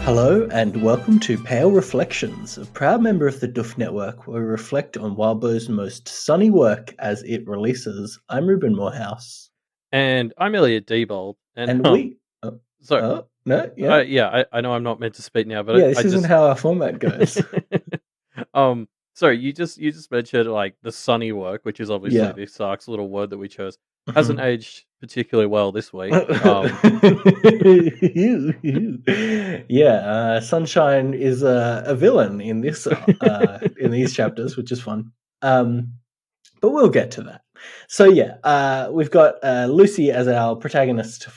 Hello and welcome to Pale Reflections, a proud member of the Duff Network where we reflect on Wildbow's most sunny work as it releases. I'm Ruben Morehouse. And I'm Elliot Diebold. And And we... so no, yeah. I know I'm not meant to speak now, Yeah, but this I isn't just how our format goes. sorry, you just mentioned like the sunny work, which is obviously Yeah. the Sark's little word that we chose. Hasn't aged particularly well this week. Yeah, Sunshine is a villain in this in these chapters, which is fun. But we'll get to that. So yeah, we've got Lucy as our protagonist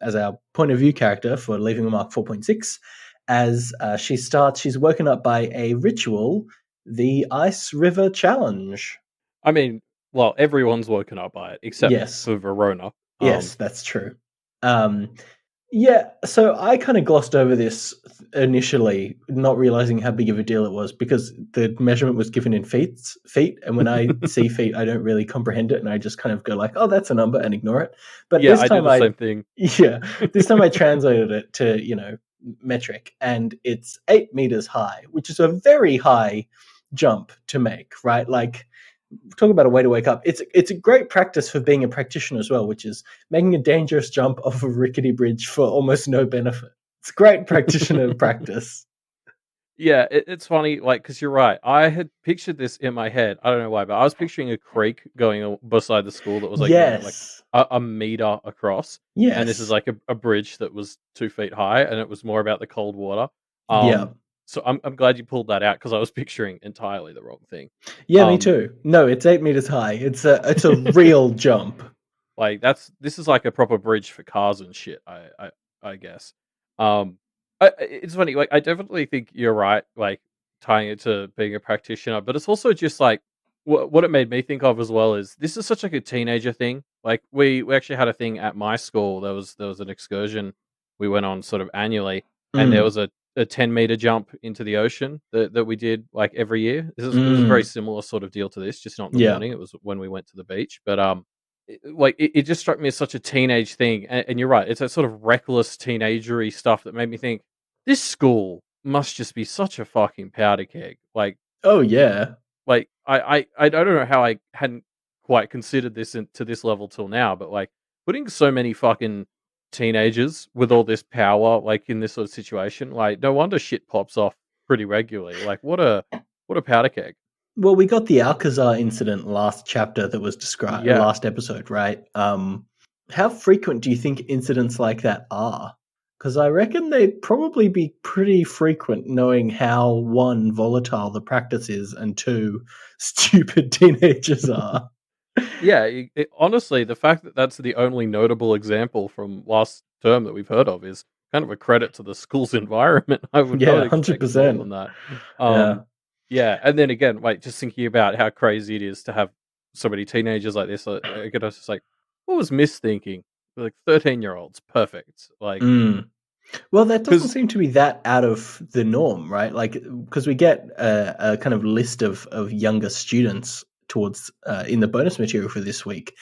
as our point of view character for Leaving a Mark 4.6. As she's woken up by a ritual, the Ice River Challenge. I mean, well, everyone's woken up by it except Yes, for Verona. yes, that's true. Yeah, so I kind of glossed over this initially, not realizing how big of a deal it was because the measurement was given in feet, and when I see feet, I don't really comprehend it, and I just kind of go like, "Oh, that's a number," and ignore it. But Yeah, this I do time the same thing. this time I translated it to metric, and it's 8 meters high, which is a very high jump to make, right? Like, talk about a way to wake up. It's a great practice for being a practitioner as well, which is making a dangerous jump off a rickety bridge for almost no benefit. It's great practitioner practice. Yeah, it's funny, like, because you're right. I had pictured this in my head. I don't know why, but I was picturing a creek going beside the school that was like, like Yes. a meter across, and this is Yes. like a bridge that was 2 feet high, and it was more about the cold water. Yeah. So I'm glad you pulled that out because I was picturing entirely the wrong thing. Yeah, me Um, too. No, it's 8 meters high. It's a real jump. like this is like a proper bridge for cars and shit. I guess. Um, it's funny. Like I definitely think you're right. Like tying it to being a practitioner, but it's also just like what it made me think of as well is this is such like a teenager thing. Like we actually had a thing at my school. There was an excursion we went on sort of annually, and there Mm. was a 10-meter jump into the ocean that we did like every year. It was a very Mm. similar sort of deal to this, just not in the Yeah. morning. It was when we went to the beach, but it just struck me as such a teenage thing, and you're right. It's that sort of reckless teenagery stuff that made me think this school must just be such a fucking powder keg. Oh yeah. I don't know how I hadn't quite considered this to this level till now, but like putting so many fucking teenagers with all this power, like in this sort of situation, like no wonder shit pops off pretty regularly. Like what a powder keg. Well, we got the Alcazar incident last chapter that was described Yeah. last episode, right? How frequent do you think incidents like that are? Because I reckon they'd probably be pretty frequent, knowing how one, volatile the practice is, and two, stupid teenagers are. Yeah, honestly, the fact that that's the only notable example from last term that we've heard of is kind of a credit to the school's environment. I would Yeah, hundred expect more than percent. that. Yeah. Yeah, and then again, like just thinking about how crazy it is to have so many teenagers like this, I get just like, what was Miss thinking? Like 13-year-olds, perfect. Like, Mm. Well, that doesn't because seem to be that out of the norm, right? Like, because we get a kind of list of younger students towards in the bonus material for this week,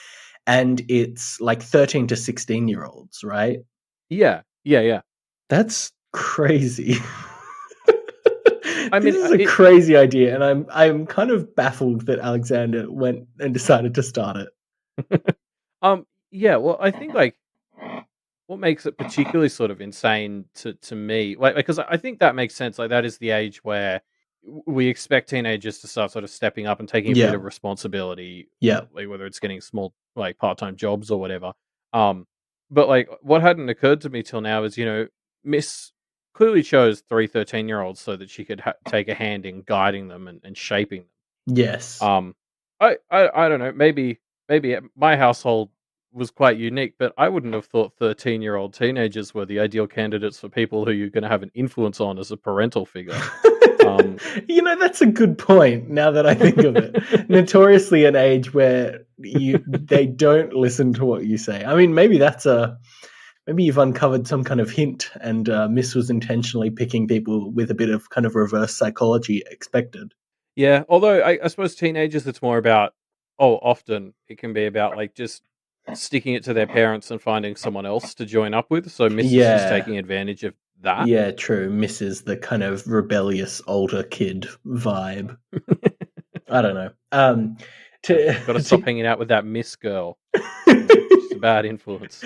and it's like 13 to 16-year-olds, right? yeah. That's crazy. I This mean, is a crazy idea, and I'm kind of baffled that Alexander went and decided to start it. yeah. Well, I think like what makes it particularly sort of insane to me, like because I think that makes sense. Like that is the age where we expect teenagers to start sort of stepping up and taking a bit Yeah, of responsibility, yeah. like whether it's getting small like part-time jobs or whatever. Um, but like what hadn't occurred to me till now is Miss clearly chose 13-year olds so that she could take a hand in guiding them and shaping them. Yes. I don't know. Maybe my household was quite unique, but I wouldn't have thought 13-year-old teenagers were the ideal candidates for people who you're going to have an influence on as a parental figure. Um, That's a good point now that I think of it. Notoriously an age where they don't listen to what you say. I mean, maybe maybe you've uncovered some kind of hint and Miss was intentionally picking people with a bit of kind of reverse psychology expected. yeah, although I suppose teenagers, it's more about, often it can be about like just sticking it to their parents and finding someone else to join up with. So Miss is just Yeah. taking advantage of that. Yeah, true. Misses the kind of rebellious older kid vibe. I don't know. Got to stop To hanging out with that Miss girl. She's a bad influence.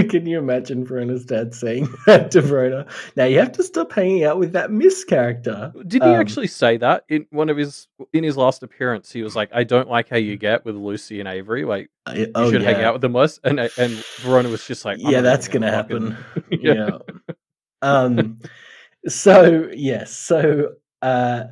Can you imagine Verona's dad saying that to Verona? Now you have to stop hanging out with that Miss character. Did he actually say that in his last appearance? He was like, "I don't like how you get with Lucy and Avery. Like, you Oh should hang yeah, out with them less." And Verona was just like, "I'm yeah, not even that's gonna gonna fucking." happen. Yeah. Yeah. Um. So yes,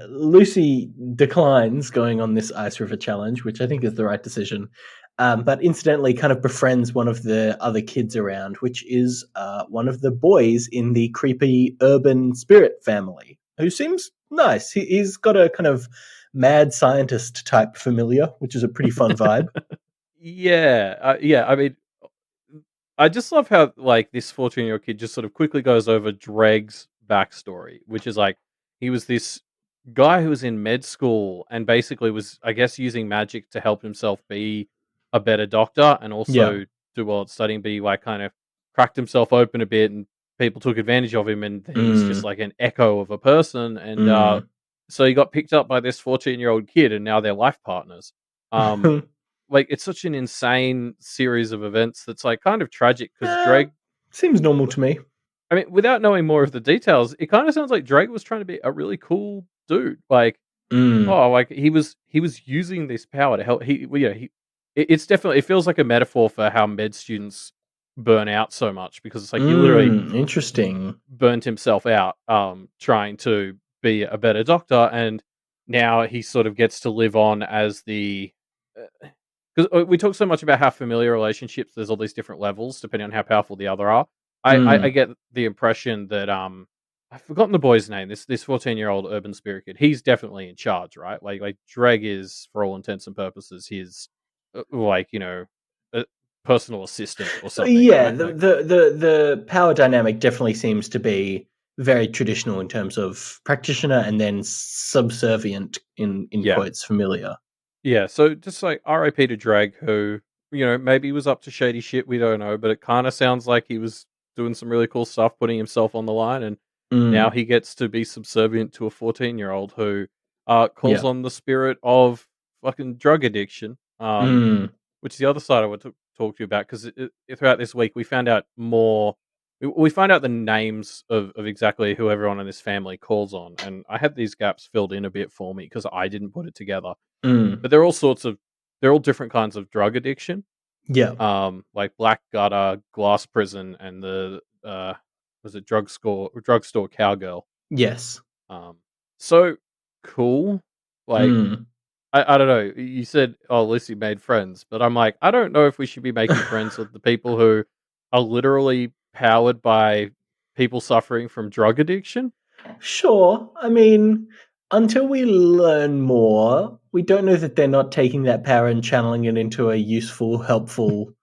Lucy declines going on this ice river challenge, which I think is the right decision. But incidentally, kind of befriends one of the other kids around, which is one of the boys in the creepy urban spirit family, who seems nice. He's got a kind of mad scientist type familiar, which is a pretty fun vibe. Yeah, yeah. I mean, I just love how like this 14-year-old kid just sort of quickly goes over Dreg's backstory, which is like he was this guy who was in med school and basically was, I guess, using magic to help himself be a better doctor and Yeah. also do well at studying. But he like kind of cracked himself open a bit, and people took advantage of him, and he was just Mm. like an echo of a person. And Mm. so he got picked up by this 14-year-old kid, and now they're life partners. Um, like, it's such an insane series of events that's, like, kind of tragic because Eh, Drake seems normal to me. I mean, without knowing more of the details, it kinda sounds like Drake was trying to be a really cool dude, like, Mm. oh, like, he was using this power to help well, yeah, it's definitely it feels like a metaphor for how med students burn out so much because it's like he literally Interesting. burnt himself out, trying to be a better doctor, and now he sort of gets to live on as the because we talk so much about how familiar relationships, there's all these different levels depending on how powerful the other are. I Mm. get the impression that I've forgotten the boy's name. This 14-year-old urban spirit kid. He's definitely in charge, right? Like Dreg is, for all intents and purposes, his like a personal assistant or something, Yeah, right? the, Like the the the power dynamic definitely seems to be very traditional in terms of practitioner and then subservient in yeah, quotes familiar. yeah. So just like R.I.P. to Dreg, who maybe was up to shady shit. We don't know, but it kind of sounds like he was doing some really cool stuff, putting himself on the line, and now Mm. he gets to be subservient to a 14-year-old who calls Yeah. on the spirit of fucking drug addiction, Mm. which is the other side I want to talk to you about because throughout this week we found out more. We find out the names of exactly who everyone in this family calls on, and I had these gaps filled in a bit for me because I didn't put it together. Mm. But they're all different kinds of drug addiction, Yeah. like black gutter, glass prison, and the was it drugstore cowgirl. Yes. Um, so cool. Like Mm. I don't know. You said, "Oh, Lucy made friends," but I'm like, I don't know if we should be making friends with the people who are literally powered by people suffering from drug addiction. Sure. I mean, until we learn more, we don't know that they're not taking that power and channeling it into a useful, helpful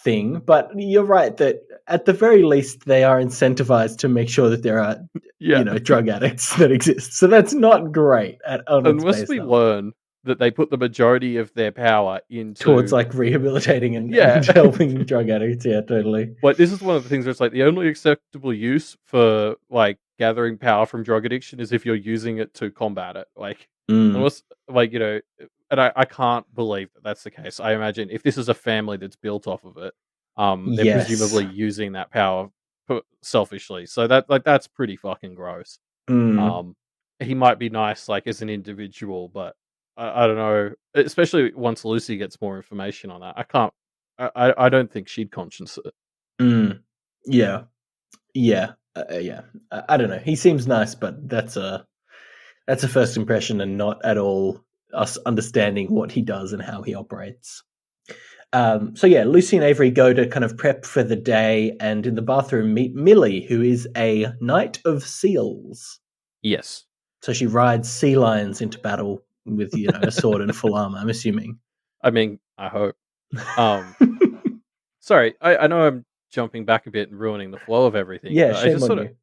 thing. But you're right that at the very least, they are incentivized to make sure that there are, Yeah, drug addicts that exist. So that's not great on its unless base we level. learn that they put the majority of their power Towards into like rehabilitating yeah. and helping drug addicts. Yeah, totally. Like, this is one of the things where it's like the only acceptable use for, like, gathering power from drug addiction is if you're using it to combat it, like, Mm. unless like, and I can't believe that that's the case. I imagine if this is a family that's built off of it, they're Yes. presumably using that power selfishly, so that's pretty fucking gross. Mm. Um, he might be nice, like, as an individual, but I don't know, especially once Lucy gets more information on that, I can't I don't think she'd conscience it. Mm. Yeah. Yeah. Yeah. I don't know. He seems nice, but that's a first impression and not at all us understanding what he does and how he operates. So yeah, Lucy and Avery go to kind of prep for the day, and in the bathroom meet Millie, who is a knight of seals. Yes. So she rides sea lions into battle with a sword and full armor. I'm assuming. I mean, I hope. Um, sorry, I know I'm jumping back a bit and ruining the flow of everything, Yeah, but shame on you.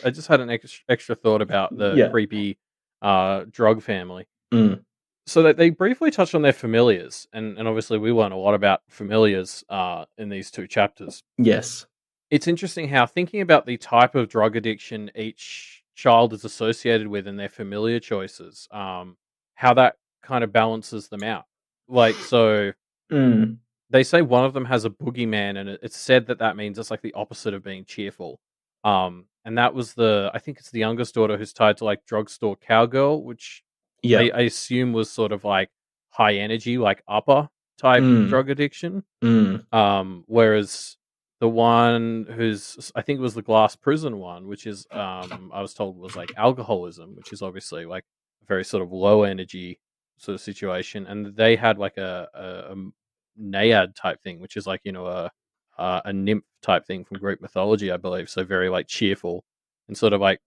I just had an extra thought about the Yeah. creepy drug family. Mm. So that they briefly touch on their familiars, and obviously we learn a lot about familiars in these two chapters. Yes. It's interesting how thinking about the type of drug addiction each child is associated with and their familiar choices, how that kind of balances them out. Like, so Mm, they say one of them has a boogeyman, and it's said that that means it's like the opposite of being cheerful. And that was I think it's the youngest daughter who's tied to like drugstore cowgirl, which yeah. I assume was sort of like high energy, like upper type Mm, drug addiction. mm, Whereas the one I think it was the glass prison one, which is I was told was like alcoholism, which is obviously like a very sort of low energy sort of situation, and they had like a naiad type thing, which is like a nymph type thing from Greek mythology, I believe. So very like cheerful and sort of like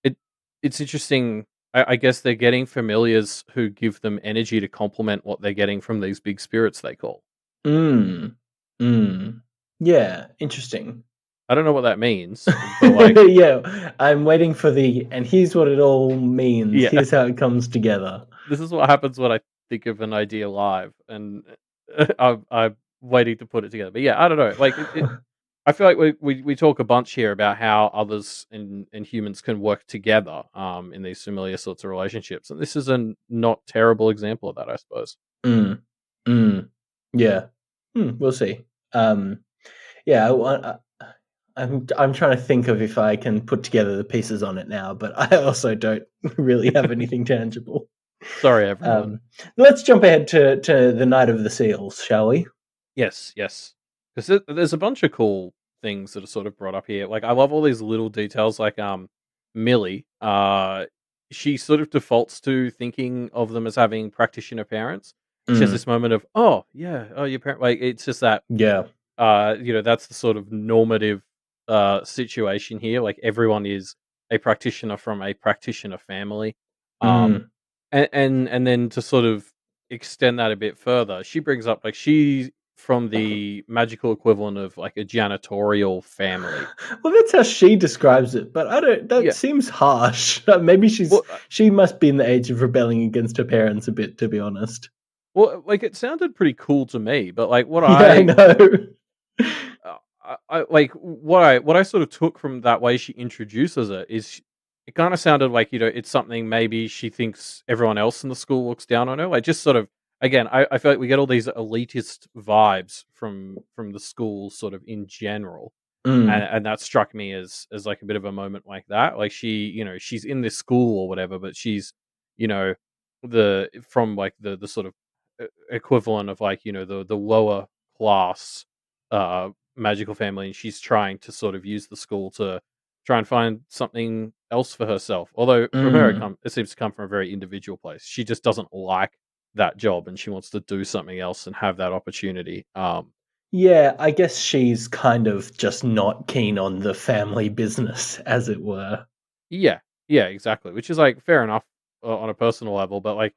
it. It's interesting. I guess they're getting familiars who give them energy to complement what they're getting from these big spirits they call. mm, mm. Yeah, interesting. I don't know what that means, but like, Yeah, I'm waiting for and here's what it all means. yeah, Here's how it comes together. this is what happens when I think of an idea live, and I'm waiting to put it together. But yeah, I don't know. Like, I feel like we talk a bunch here about how others and humans can work together, in these familiar sorts of relationships, and this is a not terrible example of that, I suppose. Mm, mm, yeah. We'll see. Um, yeah, I'm trying to think of if I can put together the pieces on it now, but I also don't really have anything tangible. Sorry, everyone. Um, let's jump ahead to the Night of the Seals, shall we? Yes, yes. Because there's a bunch of cool things that are sort of brought up here. Like I love all these little details. Like Millie, she sort of defaults to thinking of them as having practitioner parents. She has Mm, this moment of, oh yeah, oh your parent. Like it's just that yeah. that's the sort of normative situation here. Like everyone is a practitioner from a practitioner family. Um, Mm. and then to sort of extend that a bit further, she brings up like she's from the magical equivalent of like a janitorial family. Well, that's how she describes it, but I don't. That Yeah. seems harsh. Maybe Well, she must be in the age of rebelling against her parents a bit, to be honest. like it sounded pretty cool to me, but like Yeah, I know. like what I sort of took from that way she introduces it is it kind of sounded like it's something maybe she thinks everyone else in the school looks down on her, like just sort of again I feel like we get all these elitist vibes from the school sort of in general, Mm, and that struck me as like a bit of a moment like that, like she's in this school or whatever, but she's you know the from like the sort of equivalent of like the lower class magical family, and she's trying to sort of use the school to try and find something else for herself, although from her mm. it seems to come from a very individual place. She just doesn't like that job and she wants to do something else and have that opportunity. Yeah, I guess she's kind of just not keen on the family business, as it were. Yeah, yeah, exactly. Which is like fair enough on a personal level, but like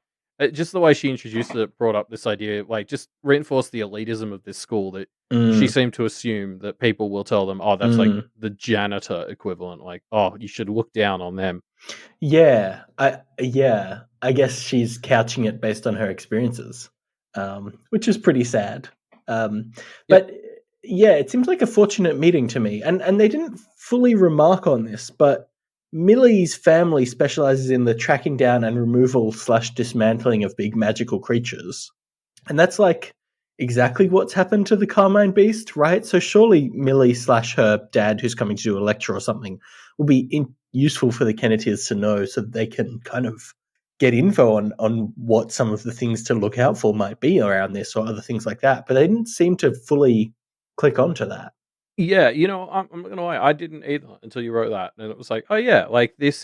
just the way she introduced it brought up this idea, like just reinforced the elitism of this school that she Mm, seemed to assume that people will tell them, oh, that's like mm. the janitor equivalent, like oh, you should look down on them. Yeah, I guess she's couching it based on her experiences, which is pretty sad. Um, Yep. but yeah, it seems like a fortunate meeting to me, and they didn't fully remark on this, but Millie's family specializes in the tracking down and removal slash dismantling of big magical creatures. And that's like exactly what's happened to the Carmine Beast, right? So surely Millie slash her dad, who's coming to do a lecture or something, will be useful for the Kennetiers to know so that they can kind of get info on what some of the things to look out for might be around this or other things like that. But they didn't seem to fully click onto that. Yeah, I'm not gonna lie, I didn't either until you wrote that, and it was like, oh yeah, like these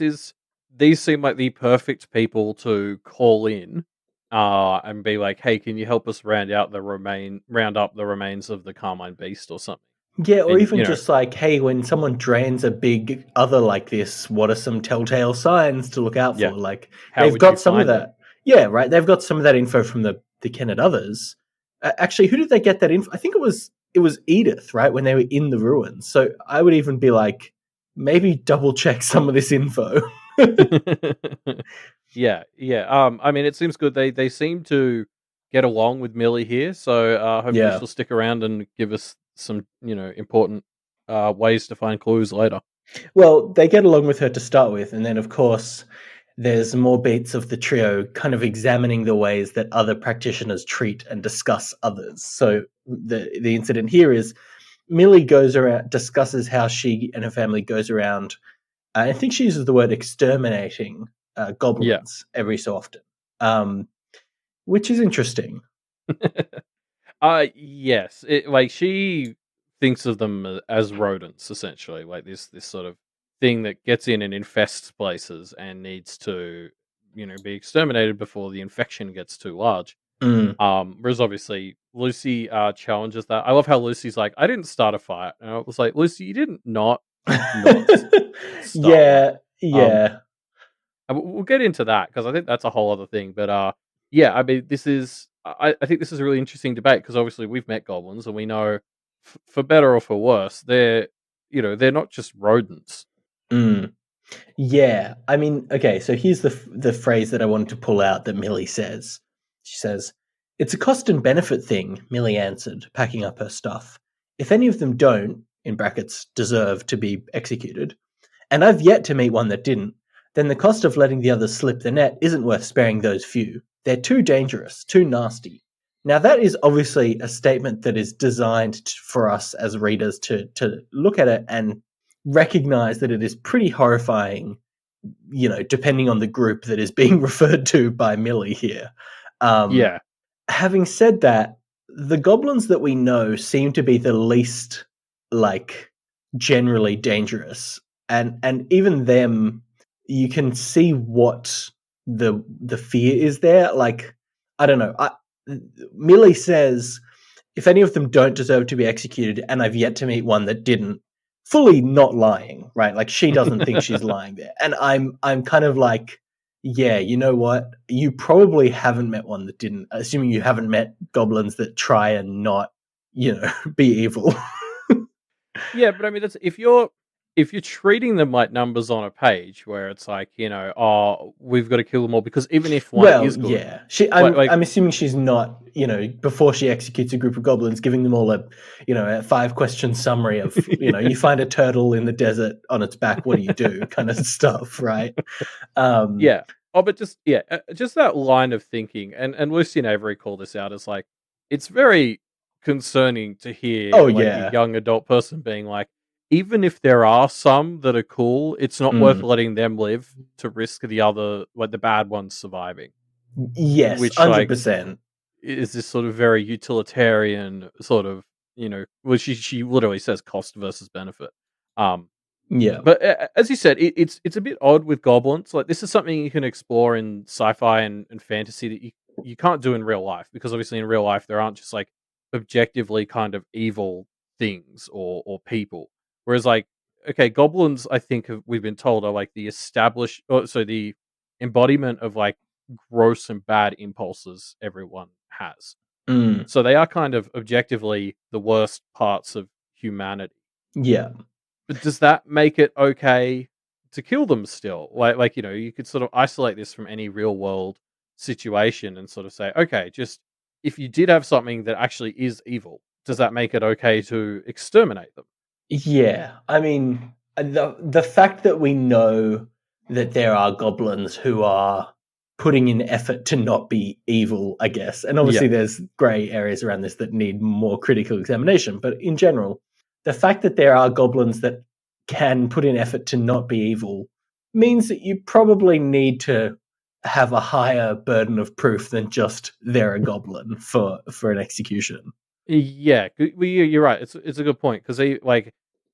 seem like the perfect people to call in, and be like, hey, can you help us round up the remains of the Carmine Beast or something? Yeah, or And even just like, hey, when someone drains a big other like this, what are some telltale signs to look out yeah, for? Like how they've would you got some of find it? that. Yeah, right. They've got some of that info from the Kennet others. Actually, who did they get that info? I think it was Edith, right, when they were in the ruins. So I would even be like, maybe double check some of this info. Yeah, yeah. I mean, it seems good. They seem to get along with Millie here, so hopefully Yeah. she'll stick around and give us some, important ways to find clues later. Well, they get along with her to start with, and then of course there's more beats of the trio kind of examining the ways that other practitioners treat and discuss others. So the incident here is Millie goes around, discusses how she and her family goes around. I think she uses the word exterminating Yeah. goblins every so often, which is interesting. Yes. Like she thinks of them as rodents, essentially, like this sort of thing that gets in and infests places and needs to, be exterminated before the infection gets too large. Mm. Whereas obviously Lucy challenges that. I love how Lucy's like, I didn't start a fight. And I was like, Lucy, you didn't not start one. Yeah, Um, yeah. and we'll get into that because I think that's a whole other thing. But yeah, I mean, this is I think this is a really interesting debate because obviously we've met goblins and we know, for better or for worse, they're not just rodents. Mm. Yeah, I mean, okay, so here's the phrase that I wanted to pull out that Millie says. She says, "It's a cost and benefit thing," Millie answered, packing up her stuff. "If any of them don't, in brackets, deserve to be executed, and I've yet to meet one that didn't, then the cost of letting the others slip the net isn't worth sparing those few. They're too dangerous, too nasty." Now, that is obviously a statement that is designed for us as readers to look at it and recognize that it is pretty horrifying, depending on the group that is being referred to by Millie here. Um, Yeah, Having said that, the goblins that we know seem to be the least, like, generally dangerous, and even them, you can see what the fear is there. Like, I don't know. Millie says, "If any of them don't deserve to be executed, and I've yet to meet one that didn't," fully not lying, right? Like she doesn't think she's lying there. And I'm kind of like, yeah, you know what? You probably haven't met one that didn't, assuming you haven't met goblins that try and not, be evil. yeah, but I mean, that's if you're treating them like numbers on a page where it's like, oh, we've got to kill them all because even if one Well, is good, yeah. She like, I'm like I'm assuming she's not, before she executes a group of goblins, giving them all a 5-question summary of, you find a turtle in the desert on its back, what do you do? Kind of stuff, right? Um Yeah. Oh, but just that line of thinking, and Lucy and Avery call this out as like, it's very concerning to hear oh like a yeah. young adult person being like, even if there are some that are cool, it's not worth Mm. letting them live to risk the other, like the bad ones surviving. Yes, Which like 100%. is this sort of very utilitarian sort of, well, she literally says cost versus benefit. Um, Yeah. but as you said, it's a bit odd with goblins. Like this is something you can explore in sci-fi and fantasy that you can't do in real life because obviously in real life there aren't just like objectively kind of evil things or people. Whereas like okay, goblins I think we've been told are like the established, so the embodiment of like gross and bad impulses everyone has. Mm. So they are kind of objectively the worst parts of humanity. Yeah. But does that make it okay to kill them still? Like, you could sort of isolate this from any real world situation and sort of say, okay, just if you did have something that actually is evil, does that make it okay to exterminate them? Yeah. I mean, the fact that we know that there are goblins who are putting in effort to not be evil, I guess. And Yeah. obviously there's grey areas around this that need more critical examination, but in general, the fact that there are goblins that can put in effort to not be evil means that you probably need to have a higher burden of proof than just they're a goblin for an execution. Yeah, well, you're right. It's a good point because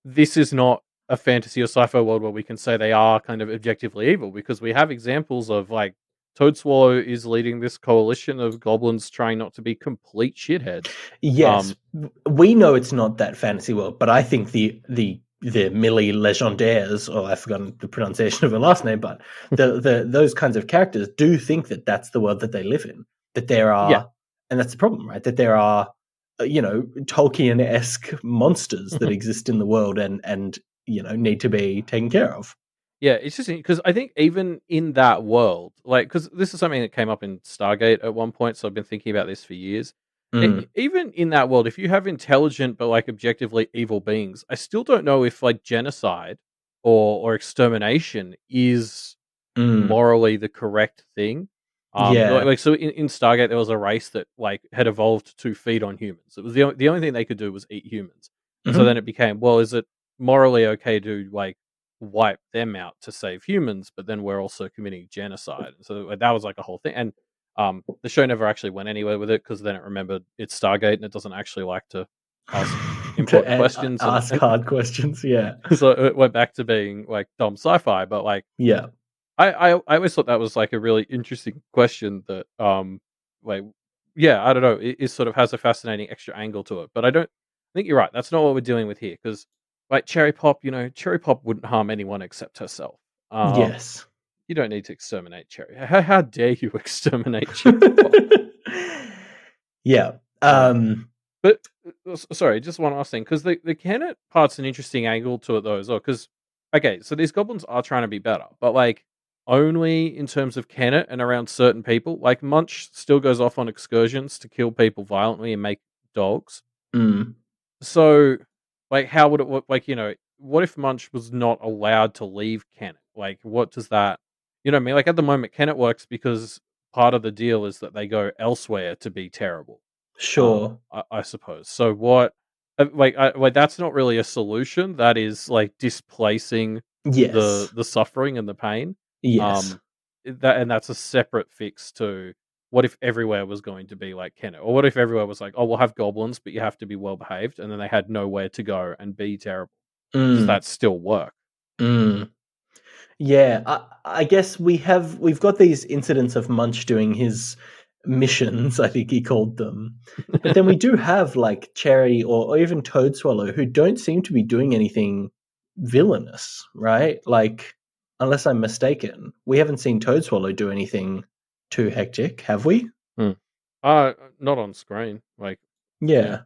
this is not a fantasy or sci-fi world where we can say they are kind of objectively evil because we have examples of like Toadswallow is leading this coalition of goblins trying not to be complete shitheads. Yes, Um, we know it's not that fantasy world, but I think the Millie Legendaires, or I've forgotten the pronunciation of her last name, but the those kinds of characters do think that that's the world that they live in. That there yeah. are, and that's the problem, right? That there are, Tolkien-esque monsters that exist in the world and need to be taken care of. Yeah, it's just because I think even in that world, like, because this is something that came up in Stargate at one point, so I've been thinking about this for years. Mm. Even in that world, if you have intelligent but like objectively evil beings, I still don't know if like genocide or extermination is Mm. morally the correct thing. Yeah. So in Stargate there was a race that like had evolved to feed on humans. It was the only thing they could do was eat humans, and so then Mhm. it became, well, is it morally okay to like wipe them out to save humans, but then we're also committing genocide? So like, that was like a whole thing, and the show never actually went anywhere with it because then it remembered it's Stargate and it doesn't actually like to ask To important questions, ask and hard questions, yeah. so it went back to being like dumb sci-fi. But like Yeah. I always thought that was like a really interesting question that like yeah, I don't know, it sort of has a fascinating extra angle to it. But I think you're right. That's not what we're dealing with here because like Cherry Pop, Cherry Pop wouldn't harm anyone except herself. Um, Yes. you don't need to exterminate Cherry. How dare you exterminate Cherry Pop? Yeah. Um, Um, but sorry, just one last thing, because the Kennet part's an interesting angle to it though as well. Because okay, so these goblins are trying to be better, but like only in terms of Kennet and around certain people. Like Munch still goes off on excursions to kill people violently and make dogs. mm, So, like, how would it work? Like, what if Munch was not allowed to leave Kennet? Like, what does that, you know what I mean? Like, at the moment, Kennet works because part of the deal is that they go elsewhere to be terrible. sure. I suppose. So, what, like, that's not really a solution. That is like displacing Yes. the suffering and the pain. Yes. Um, and that's a separate fix to what if everywhere was going to be like Kennet? Or what if everywhere was like, oh, we'll have goblins, but you have to be well behaved, and then they had nowhere to go and be terrible? Does Mm, that still work? mm. Yeah, I guess we've got these incidents of Munch doing his missions, I think he called them. But then we do have like Cherry or even Toadswallow who don't seem to be doing anything villainous, right? Like, unless I'm mistaken, we haven't seen Toadswallow do anything too hectic, have we? Hmm. Not on screen. Like, yeah. Yeah.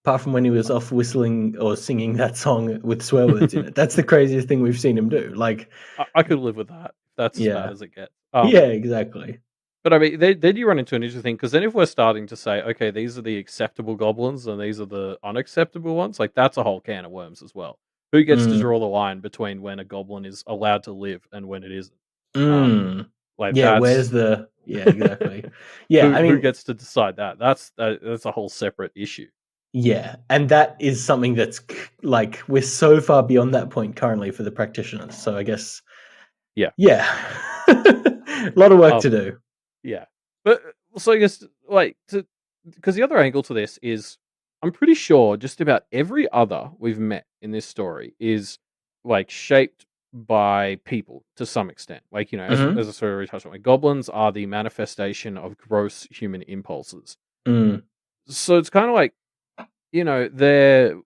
Apart from when he was off whistling or singing that song with swear words in it. That's the craziest thing we've seen him do. Like, I could live with that. That's as bad yeah. as it gets. Yeah, exactly. But I mean, then you run into an interesting thing because then if we're starting to say, okay, these are the acceptable goblins and these are the unacceptable ones, like that's a whole can of worms as well. Who gets to Mm. draw the line between when a goblin is allowed to live and when it isn't? Um, Mm. like Yeah, that's where's the yeah, exactly. Yeah, I who mean, gets to decide that? That's a whole separate issue. yeah, and that is something that's like we're so far beyond that point currently for the practitioners. So I guess Yeah. yeah. A lot of work to Um, do. yeah. But so I guess like to because the other angle to this is I'm pretty sure just about every other we've met in this story is like shaped by people to some extent. Like, Mhm. as I sort of already touched on, like goblins are the manifestation of gross human impulses. Mm. So it's kind of like, they're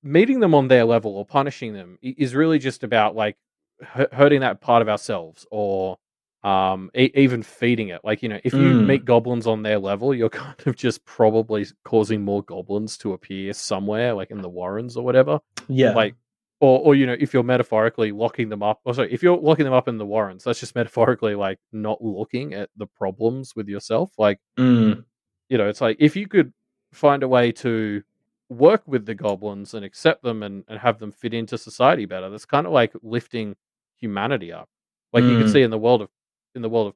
meeting them on their level or punishing them is really just about like hurting that part of ourselves or even feeding it. Like, if you Mm. meet goblins on their level, you're kind of just probably causing more goblins to appear somewhere, like in the Warrens or whatever. Yeah. Like, or if you're metaphorically locking them up, or sorry, if you're locking them up in the Warrens, that's just metaphorically like not looking at the problems with yourself. Like, Mm. it's like if you could find a way to work with the goblins and accept them and have them fit into society better, that's kind of like lifting humanity up. Like you could Mm. see in the world of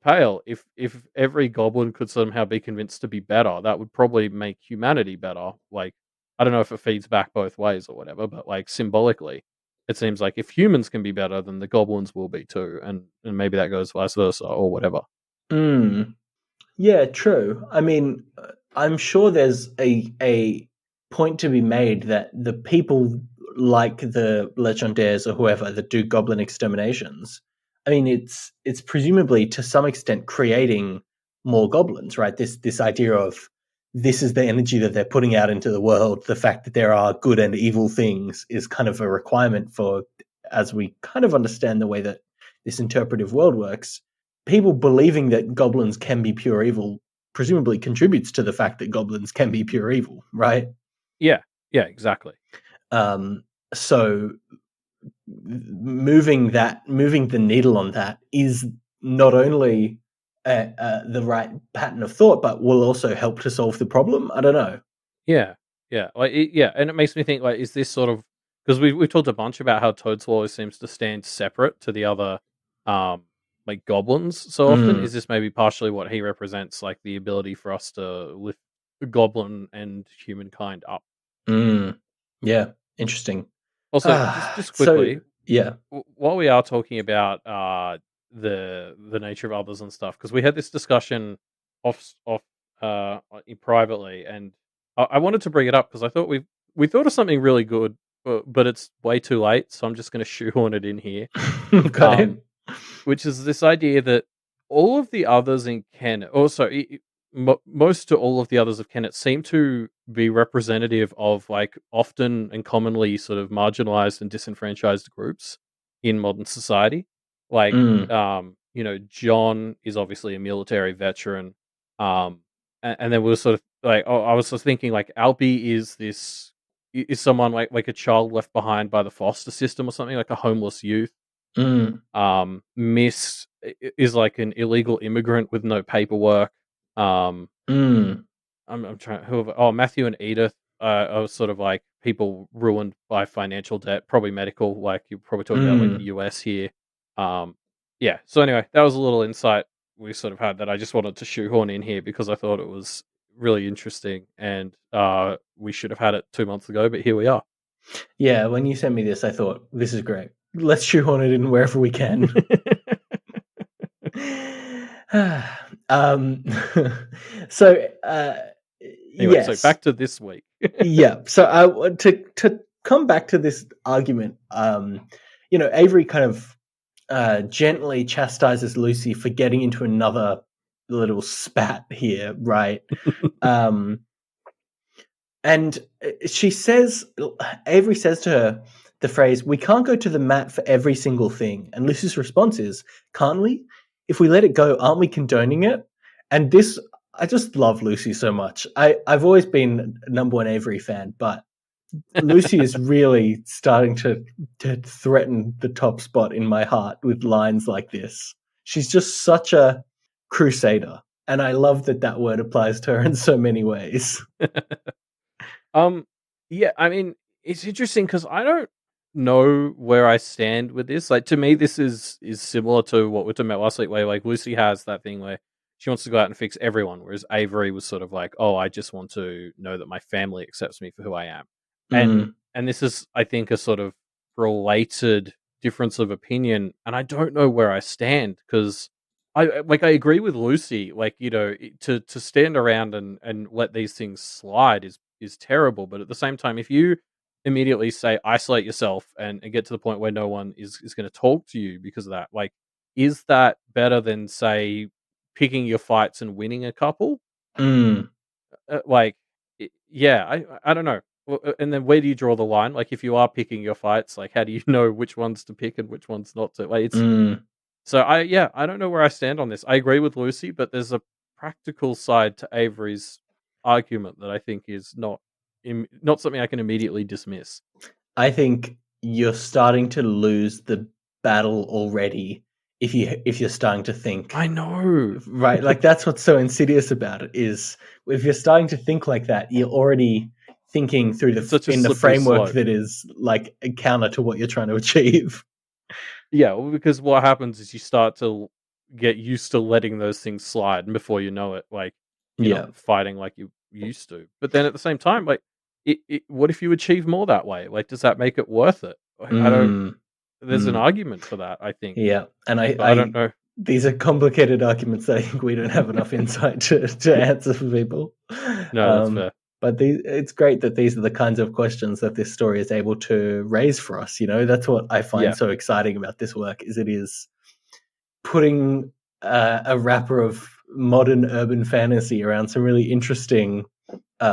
Pale, if every goblin could somehow be convinced to be better, that would probably make humanity better. Like I don't know if it feeds back both ways or whatever, but like symbolically, it seems like if humans can be better, then the goblins will be too, and maybe that goes vice versa or whatever. Mm. Yeah, true. I mean, I'm sure there's a point to be made that the people like the Legendaires or whoever that do goblin exterminations, I mean, it's presumably to some extent creating more goblins, right? This idea of this is the energy that they're putting out into the world. The fact that there are good and evil things is kind of a requirement for, as we kind of understand the way that this interpretive world works, people believing that goblins can be pure evil presumably contributes to the fact that goblins can be pure evil, right? Yeah, yeah, exactly. Um, so moving the needle on that is not only the right pattern of thought, but will also help to solve the problem. I don't know. Yeah, yeah, yeah, and it makes me think like, is this sort of because we've talked a bunch about how Toad Swallow seems to stand separate to the other, um, like goblins so often. Mm, Is this maybe partially what he represents, like the ability for us to lift the goblin and humankind up? mm, yeah, interesting. Also, just So quickly, yeah. while we are talking about the nature of others and stuff, because we had this discussion off privately, and I wanted to bring it up because I thought we thought of something really good, but it's way too late, so I'm just going to shoehorn it in here. Okay. Um, which is this idea that all of the others in Kennet, also most to all of the others of Kennet, seem to be representative of like often and commonly sort of marginalized and disenfranchised groups in modern society. Like, Mm, John is obviously a military veteran, um, and then we were sort of like, oh, I was just thinking like Albie is is someone like a child left behind by the foster system or something, like a homeless youth. mm, Miss is like an illegal immigrant with no paperwork. Um, mm, I'm trying whoever. Oh, Matthew and Edith are sort of like people ruined by financial debt, probably medical. Like you're probably talking about like the mm. US here. Um, yeah. So anyway, that was a little insight we sort of had that I just wanted to shoehorn in here because I thought it was really interesting, and we should have had it 2 months ago, but here we are. Yeah, when you sent me this, I thought this is great. Let's shoehorn it in wherever we can. um, so Anyway, so yes, back to this week. yeah. So I to come back to this argument. Avery kind of gently chastises Lucy for getting into another little spat here, right? Um, and she says, Avery says to her the phrase, "We can't go to the mat for every single thing." And Lucy's response is, "Can't we? If we let it go, aren't we condoning it?" And this, I just love Lucy so much. I've always been a number one Avery fan, but Lucy is really starting to threaten the top spot in my heart with lines like this. She's just such a crusader, and I love that that word applies to her in so many ways. Um, yeah, I mean, it's interesting because I don't know where I stand with this. Like to me, this is similar to what we were talking about last week, where like Lucy has that thing where she wants to go out and fix everyone, whereas Avery was sort of like, "Oh, I just want to know that my family accepts me for who I am," and Mm, and this is, I think, a sort of related difference of opinion, and I don't know where I stand because. I agree with Lucy. Like to stand around and let these things slide is terrible. But at the same time, if you immediately say isolate yourself and get to the point where no one is going to talk to you because of that, like, is that better than say picking your fights and winning a couple? mm, Like, yeah, I don't know. Well, and then where do you draw the line? Like, if you are picking your fights, like, how do you know which ones to pick and which ones not to? Like, it's mm. so I don't know where I stand on this. I agree with Lucy, but there's a practical side to Avery's argument that I think is not something I can immediately dismiss. I think you're starting to lose the battle already if you're starting to think I know. right. Like that's what's so insidious about it is if you're starting to think like that, you're already thinking through It's such a in the slippery framework slope. that is like a counter to what you're trying to achieve. Yeah, well, because what happens is you start to get used to letting those things slide, and before you know it, like you're Yeah. not fighting like you used to. But then at the same time, like, what if you achieve more that way? Like, does that make it worth it? I don't. Mm, There's an mm. argument for that, I think, Yeah. And but I don't know. these are complicated arguments that I think we don't have enough insight to answer for people. No, that's Um, fair. but it's great that these are the kinds of questions that this story is able to raise for us. That's what I find Yeah, so exciting about this work is it is putting a wrapper of modern urban fantasy around some really interesting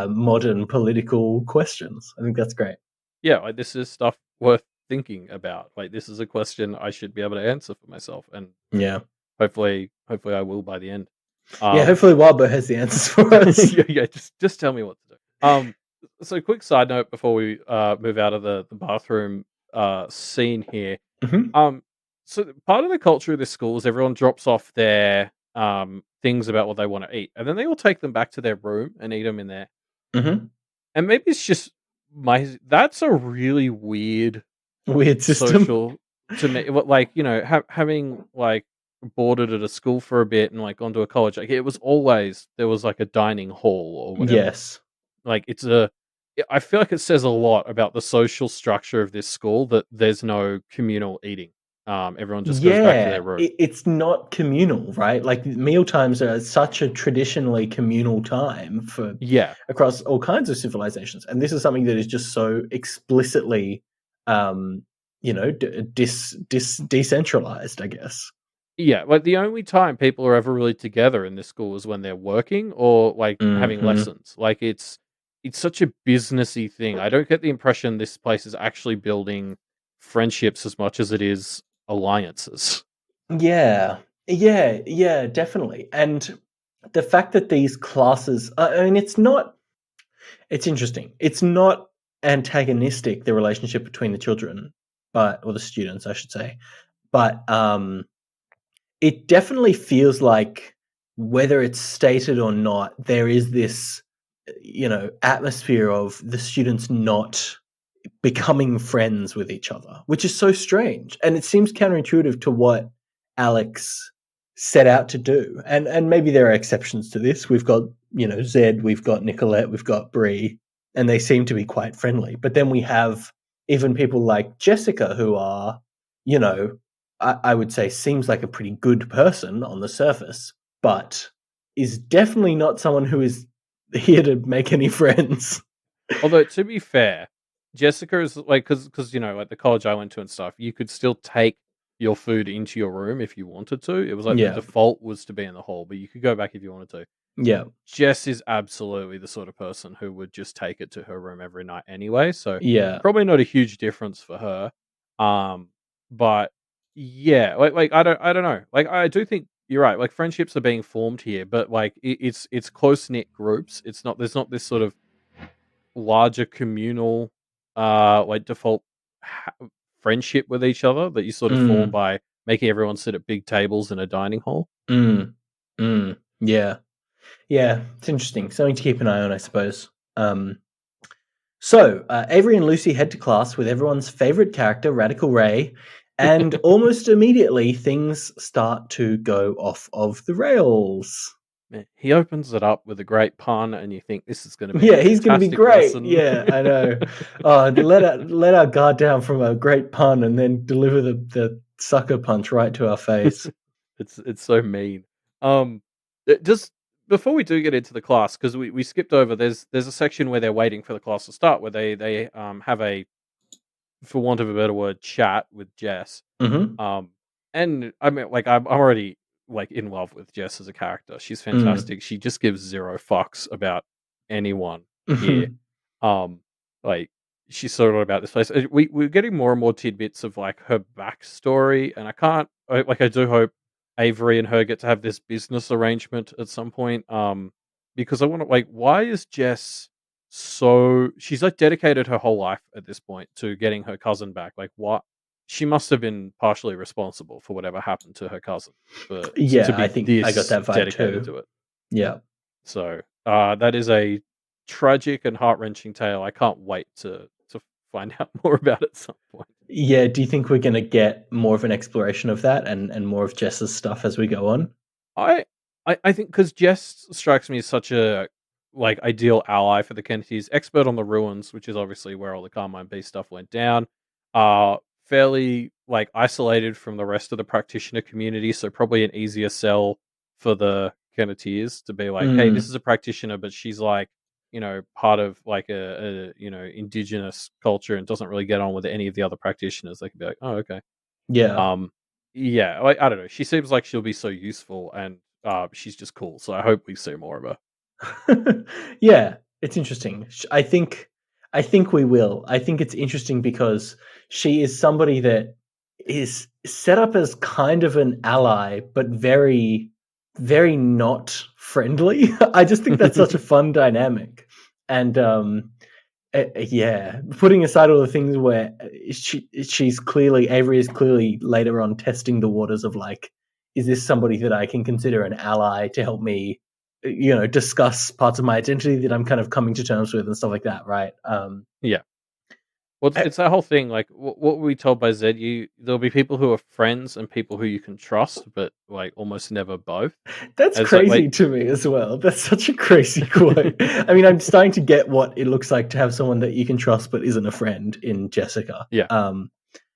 modern political questions. I think that's great. yeah. Like this is stuff worth thinking about. Like this is a question I should be able to answer for myself, and Yeah. hopefully I will by the end. Yeah, Um, hopefully Wildbow has the answers for us. yeah. Just tell me what to do. So quick side note before we move out of the bathroom scene here. Hmm. Um, so part of the culture of this school is everyone drops off their things about what they want to eat, and then they all take them back to their room and eat them in there. Hmm. and maybe it's just that's a really weird Weird system. social to me. Like, having like boarded at a school for a bit and like gone to a college, like it was always there was like a dining hall or whatever. Yes. Like I feel like it says a lot about the social structure of this school that there's no communal eating. Everyone just goes back to Yeah, their room. it's not communal, right? Like meal times are such a traditionally communal time for Yeah, across all kinds of civilizations, and this is something that is just so explicitly, um, decentralized, I guess. yeah. Like the only time people are ever really together in this school is when they're working or like having Hmm. lessons. Like it's such a businessy thing. I don't get the impression this place is actually building friendships as much as it is alliances. Yeah, yeah, definitely. And the fact that these classes, I mean, it's not. It's interesting. It's not antagonistic, the relationship between the children, or the students, I should say. But it definitely feels like, whether it's stated or not, there is this, atmosphere of the students not becoming friends with each other, which is so strange. And it seems counterintuitive to what Alex set out to do. And maybe there are exceptions to this. We've got, Zed, we've got Nicolette, we've got Bree, and they seem to be quite friendly. But then we have even people like Jessica, who are, you know, I would say seems like a pretty good person on the surface, but is definitely not someone who is here to make any friends. Although to be fair, Jessica is like because like the college I went to and stuff, you could still take your food into your room if you wanted to. It was like the Yeah. default was to be in the hall, but you could go back if you wanted to. Yeah. Jess is absolutely the sort of person who would just take it to her room every night anyway, so Yeah. probably not a huge difference for her. But yeah, like I don't know. Like I do think you're right. Like friendships are being formed here, but like it's close knit groups. It's not there's not this sort of larger communal like default ha- friendship with each other that you sort of form Mm. by making everyone sit at big tables in a dining hall. Mm. Mm. Yeah. Yeah. It's interesting. Something to keep an eye on, I suppose. So, Avery and Lucy head to class with everyone's favorite character, Radical Ray, and almost immediately things start to go off of the rails. Man, he opens it up with a great pun, and you think this is going to be a Yeah, he's going to be fantastic great. lesson. Yeah, I know. Let our guard down from a great pun and then deliver the sucker punch right to our face. It's so mean. Just before we do get into the class, because we skipped over. There's a section where they're waiting for the class to start, where they have a, for want of a better word, chat with Jess. Hmm. Um, and I mean, like I'm already like in love with Jess as a character. She's Mm. fantastic. She just gives zero fucks about anyone here. Hmm. Um, like she's sort of about this place. We're getting more and more tidbits of like her backstory, and I do hope Avery and her get to have this business arrangement at some point. Because I want to like, why is Jess so? She's like dedicated her whole life at this point to getting her cousin back. Like, what? She must have been partially responsible for whatever happened to her cousin, but to Yeah, I be think I got this that vibe dedicated too. to it. Yeah. So that is a tragic and heart wrenching tale. I can't wait to find out more about it at some point. Yeah, do you think we're gonna get more of an exploration of that and more of Jess's stuff as we go on? I I think because Jess strikes me as such a like ideal ally for the Kennedys, expert on the ruins, which is obviously where all the Carmine Beast stuff went down. Fairly like isolated from the rest of the practitioner community, so probably an easier sell for the Kenneteers to be like, hey, this Mm, is a practitioner, but she's like, part of like a indigenous culture and doesn't really get on with any of the other practitioners. They could be like, oh, okay. yeah. Um, yeah, like I don't know. She seems like she'll be so useful, and she's just cool. So I hope we see more of her. Yeah, it's interesting. I think we will. I think it's interesting because she is somebody that is set up as kind of an ally, but very, very not friendly. I just think that's such a fun dynamic. And yeah, putting aside all the things where she's clearly Avery is clearly later on testing the waters of like, is this somebody that I can consider an ally to help me, discuss parts of my identity that I'm kind of coming to terms with and stuff like that, right? Yeah. Well, it's that whole thing. Like, what were we told by Zed? There'll be people who are friends and people who you can trust, but like almost never both. That's As like, crazy to me as well. That's such a crazy quote. I mean, I'm starting to get what it looks like to have someone that you can trust but isn't a friend in Jessica. yeah.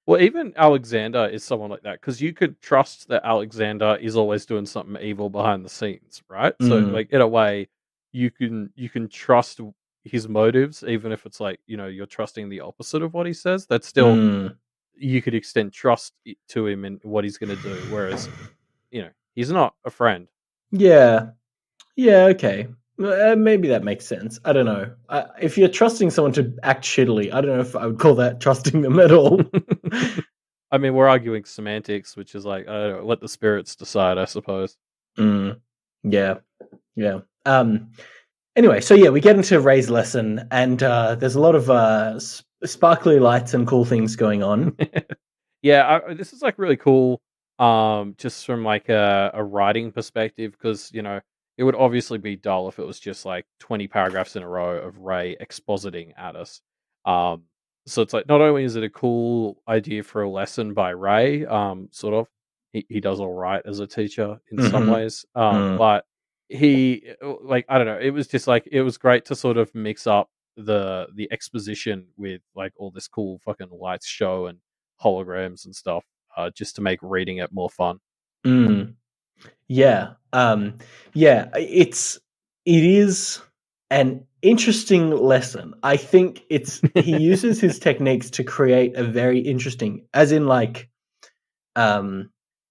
Well, even Alexander is someone like that because you could trust that Alexander is always doing something evil behind the scenes, right? So, like in a way, you can trust his motives, even if it's like you're trusting the opposite of what he says. That's still you could extend trust to him and what he's going to do. Whereas, he's not a friend. Yeah. Yeah, okay. Maybe that makes sense. I don't know. If you're trusting someone to act shittily, I don't know if I would call that trusting them at all. I mean, we're arguing semantics, which is like, I don't know, let the spirits decide, I suppose. Yeah. Yeah. Anyway, so yeah, we get into Ray's lesson, and there's a lot of sparkly lights and cool things going on. Yeah, this is like really cool. Just from like a writing perspective, because it would obviously be dull if it was just like 20 paragraphs in a row of Ray expositing at us. Um, so it's like not only is it a cool idea for a lesson by Ray, sort of, he does all right as a teacher in some ways, but like I don't know, it was just like it was great to sort of mix up the exposition with like all this cool fucking lights show and holograms and stuff, just to make reading it more fun. Yeah. Yeah, it is an interesting lesson. I think he uses his techniques to create a very interesting, as in like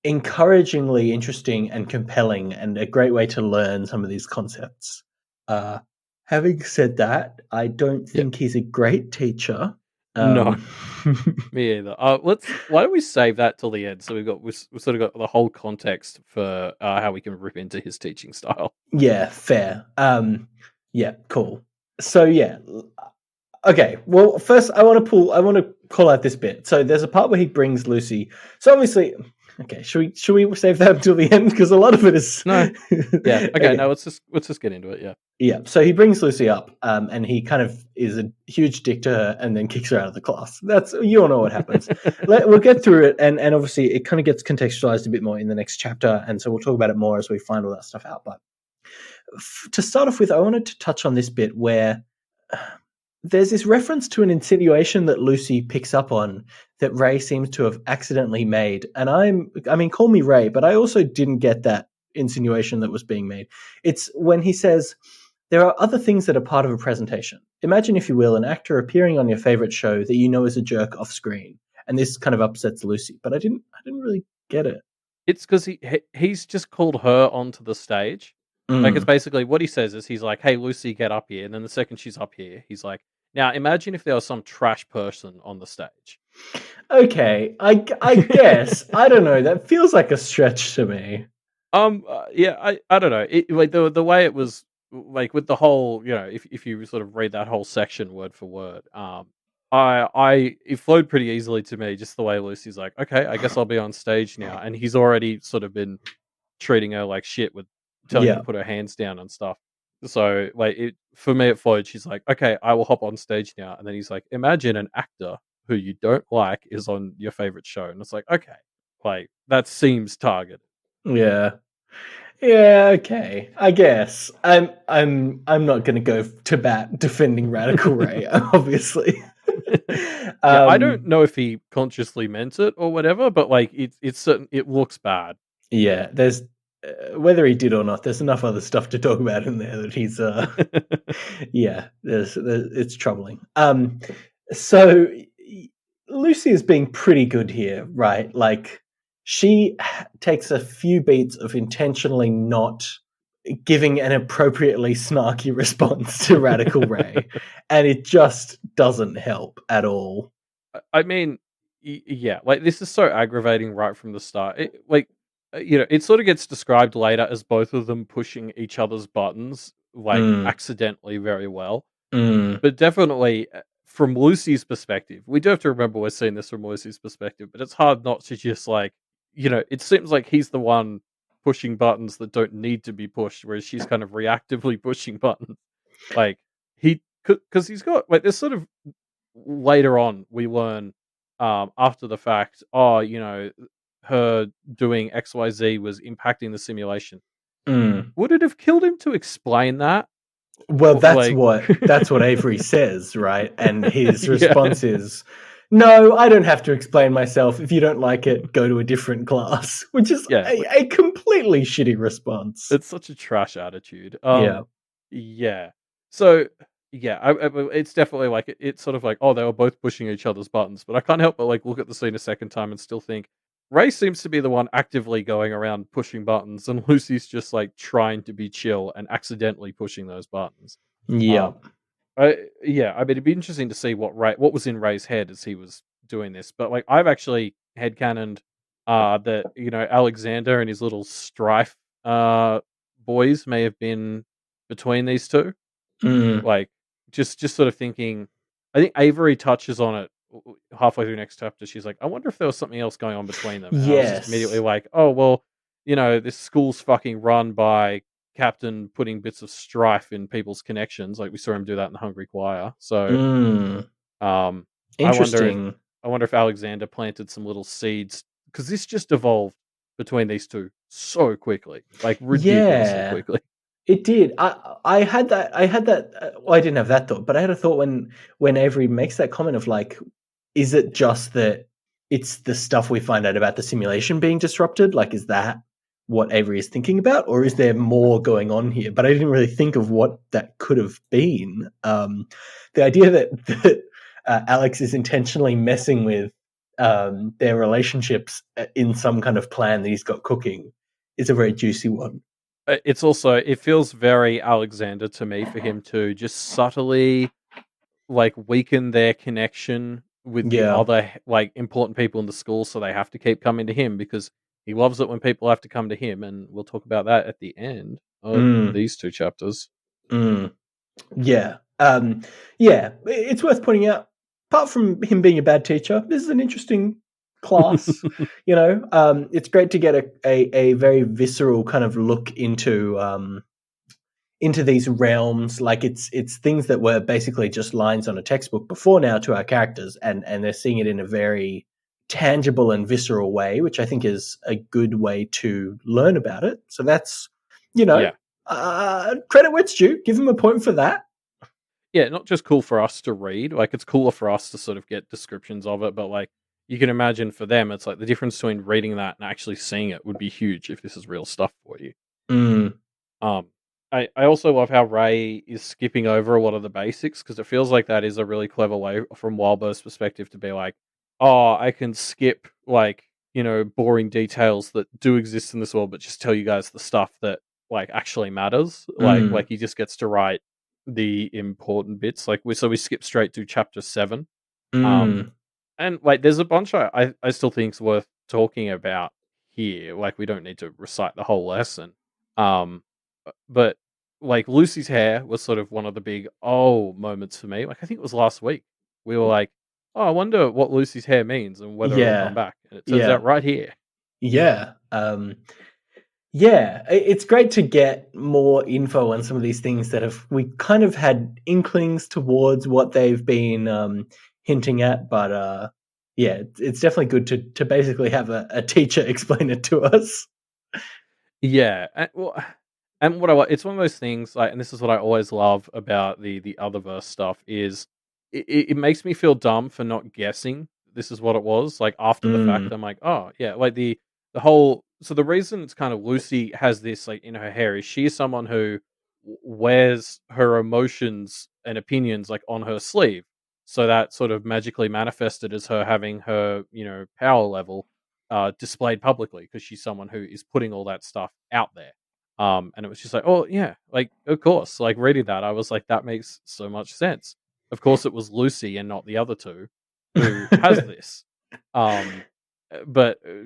encouragingly interesting and compelling, and a great way to learn some of these concepts. Having said that, I don't think he's a great teacher. No, me either. Why don't we save that till the end? So we've sort of got the whole context for how we can rip into his teaching style. Yeah, fair. Yeah, cool. So yeah, okay. Well, first I want to call out this bit. So there's a part where he brings Lucy. So obviously, okay. Should we save that until the end, because a lot of it is no. Yeah. Okay. No. Let's just get into it. Yeah. Yeah. So he brings Lucy up, and he kind of is a huge dick to her, and then kicks her out of the class. You all know what happens. We'll get through it, and obviously it kind of gets contextualized a bit more in the next chapter, and so we'll talk about it more as we find all that stuff out. But to start off with, I wanted to touch on this bit where there's this reference to an insinuation that Lucy picks up on that Ray seems to have accidentally made. And I mean, call me Ray, but I also didn't get that insinuation that was being made. It's when he says, there are other things that are part of a presentation. Imagine, if you will, an actor appearing on your favorite show that you know is a jerk off screen. And this kind of upsets Lucy, but I didn't really get it. It's because he's just called her onto the stage. Like, it's basically what he says is he's like, "Hey, Lucy, get up here." And then the second she's up here, he's like, "Now imagine if there was some trash person on the stage." Okay, I guess. I don't know. That feels like a stretch to me. Yeah, I don't know. Like the way it was, like with the whole, if you sort of read that whole section word for word, it flowed pretty easily to me, just the way Lucy's like, "Okay, I guess I'll be on stage now," and he's already sort of been treating her like shit with telling her to put her hands down and stuff. So like for me it flowed. She's like, "Okay, I will hop on stage now," and then he's like, "Imagine an actor who you don't like is on your favorite show," and it's like, okay, like that seems targeted. Yeah. Yeah, okay. I guess. I'm not gonna go to bat defending Radical Ray, obviously. Yeah, I don't know if he consciously meant it or whatever, but like it's certain it looks bad. Yeah, there's whether he did or not, there's enough other stuff to talk about in there that he's yeah, it's troubling. So Lucy is being pretty good here, right? Like, she takes a few beats of intentionally not giving an appropriately snarky response to Radical Ray, and it just doesn't help at all. I mean, yeah, like this is so aggravating right from the start. It sort of gets described later as both of them pushing each other's buttons, like accidentally, very well. But definitely from Lucy's perspective, we do have to remember we're seeing this from Lucy's perspective, but it's hard not to just like, it seems like he's the one pushing buttons that don't need to be pushed, whereas she's kind of reactively pushing buttons. Like because he's got like there's sort of later on we learn after the fact, oh, her doing XYZ was impacting the simulation. Mm. Would it have killed him to explain that? Well, Or, like that's what Avery says, right? And his yeah, response is, "No, I don't have to explain myself. If you don't like it, go to a different class," which is yeah, like, a completely shitty response. it's such a trash attitude. Yeah. Yeah. So yeah, it's definitely like it's sort of like oh they were both pushing each other's buttons, but I can't help but like look at the scene a second time and still think Ray seems to be the one actively going around pushing buttons, and Lucy's just like trying to be chill and accidentally pushing those buttons. Yeah. Um, yeah, I mean it'd be interesting to see what was in Ray's head as he was doing this, but like I've actually headcanoned that Alexander and his little strife boys may have been between these two. Mm. Like, just sort of thinking I think Avery touches on it halfway through next chapter. She's like, "I wonder if there was something else going on between them." And I was just immediately Yes. like, "Oh, well, this school's fucking run by Captain putting bits of strife in people's connections. Like we saw him do that in the Hungry Choir." So, Mm. um, I wonder if Interesting. Alexander planted some little seeds because this just evolved between these two so quickly, like ridiculously Yeah. quickly. It did. I had that. Well, I didn't have that thought, but I had a thought when Avery makes that comment of like, is it just that it's the stuff we find out about the simulation being disrupted? Like, is that what Avery is thinking about, or is there more going on here? But I didn't really think of what that could have been. The idea that Alex is intentionally messing with their relationships in some kind of plan that he's got cooking is a very juicy one. It's also it feels very Alexander to me for him to just subtly like weaken their connection with the Yeah. other like important people in the school, so they have to keep coming to him because he loves it when people have to come to him, and we'll talk about that at the end of Mm, these two chapters. mm. Yeah. Yeah. It's worth pointing out, apart from him being a bad teacher, this is an interesting class. It's great to get a very visceral kind of look into these realms. Like it's things that were basically just lines on a textbook before now to our characters, and they're seeing it in a very tangible and visceral way, which I think is a good way to learn about it. So that's, you know, Yeah. credit where it's due. Give him a point for that. Yeah, not just cool for us to read, like it's cooler for us to sort of get descriptions of it, but like you can imagine for them it's like the difference between reading that and actually seeing it would be huge if this is real stuff for you. Mm, Um, I also love how Ray is skipping over a lot of the basics because it feels like that is a really clever way from Wildbird's perspective to be like, oh, I can skip like boring details that do exist in this world, but just tell you guys the stuff that like actually matters. Like mm, he just gets to write the important bits. Like we skip straight to chapter 7. Um, mm. and like there's a bunch I still think is worth talking about here. Like we don't need to recite the whole lesson. Um, but like Lucy's hair was sort of one of the big oh moments for me. Like I think it was last week. We were like, oh, I wonder what Lucy's hair means and whether it'll come Yeah. back. And it turns Yeah. out right here. Yeah. Yeah, it's great to get more info on some of these things that have we kind of had inklings towards what they've been hinting at, but yeah, it's definitely good to basically have a teacher explain it to us. Yeah, and what it's one of those things like, and this is what I always love about the other verse stuff is it makes me feel dumb for not guessing this is what it was. Like after the fact, Mm, I'm like, oh yeah, like the whole. So the reason it's kind of Lucy has this like in her hair is she's someone who wears her emotions and opinions like on her sleeve. So that sort of magically manifested as her having her power level displayed publicly because she's someone who is putting all that stuff out there. And it was just like, oh yeah, like of course, like reading that, I was like, that makes so much sense. Of course, it was Lucy and not the other two who has this. Um,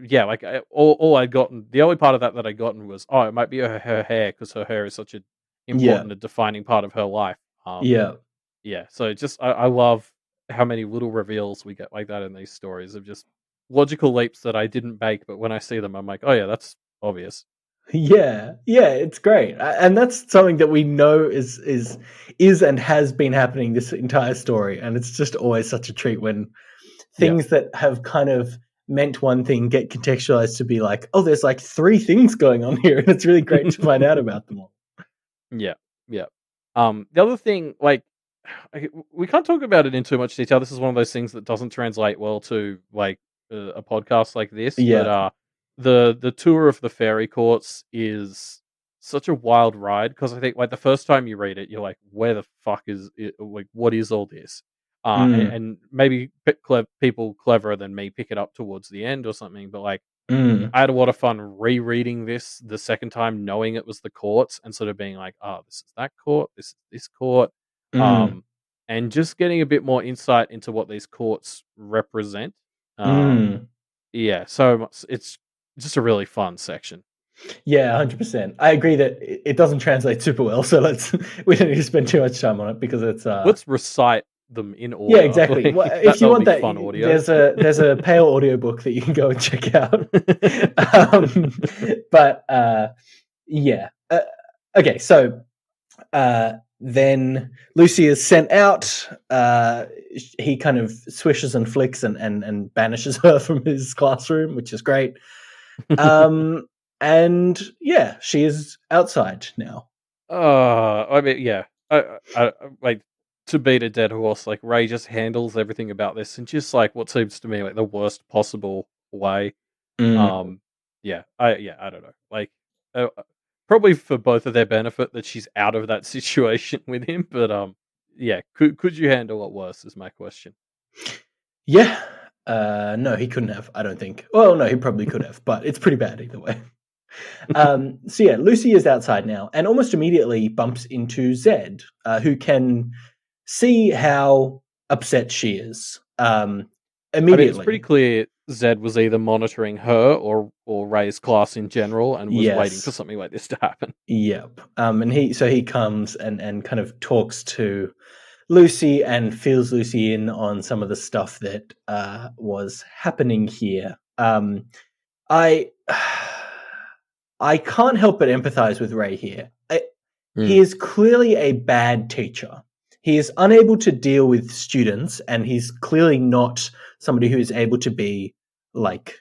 yeah, like all I'd gotten, the only part of that I'd gotten was, oh, it might be her hair because her hair is such an yeah, important and defining part of her life. yeah. Yeah, so just I love how many little reveals we get like that in these stories of just logical leaps that I didn't bake, but when I see them, I'm like, oh yeah, that's obvious. Yeah, it's great, and that's something that we know is and has been happening this entire story, and it's just always such a treat when Yeah. things that have kind of meant one thing get contextualized to be like, oh, there's like 3 things going on here, and it's really great to find out about them all. Yeah, yeah. The other thing, like, we can't talk about it in too much detail. This is one of those things that doesn't translate well to like a podcast like this. But Yeah. the tour of the fairy courts is such a wild ride because I think like the first time you read it, you're like, where the fuck is it? Like, what is all this? Mm, And maybe people cleverer than me pick it up towards the end or something. But like, mm, I had a lot of fun rereading this the second time, knowing it was the courts and sort of being like, "Oh, this is that court, this is this court," mm, um, and just getting a bit more insight into what these courts represent. Um, mm. yeah, so it's just a really fun section. Yeah, 100%. I agree that it doesn't translate super well, so let's we don't need to spend too much time on it because it's Let's recite them in yeah, order. exactly. Well, Like if that you would want be that, fun audio. there's a pale audiobook that you can go and check out. um, but yeah. Okay, so then Lucy is sent out. He kind of swishes and flicks and banishes her from his classroom, which is great. And yeah, she is outside now. I mean, yeah, like to beat a dead horse. Like Ray just handles everything about this in just like what seems to me like the worst possible way. Mm. Um, I don't know. Like, probably for both of their benefit that she's out of that situation with him. But yeah, could you handle it worse? Is my question. Yeah. No, he couldn't have, I don't think. Well, no, he probably could have, but it's pretty bad either way. So yeah, Lucy is outside now and almost immediately bumps into Zed, who can see how upset she is. I mean, it's pretty Immediately. clear Zed was either monitoring her or Ray's class in general, and was waiting for Yes. something like this to happen. Yep. And he comes and kind of talks to Lucy and fills Lucy in on some of the stuff that was happening here. I I can't help but empathize with Ray here. He Mm. is clearly a bad teacher. He is unable to deal with students, and he's clearly not somebody who is able to be like,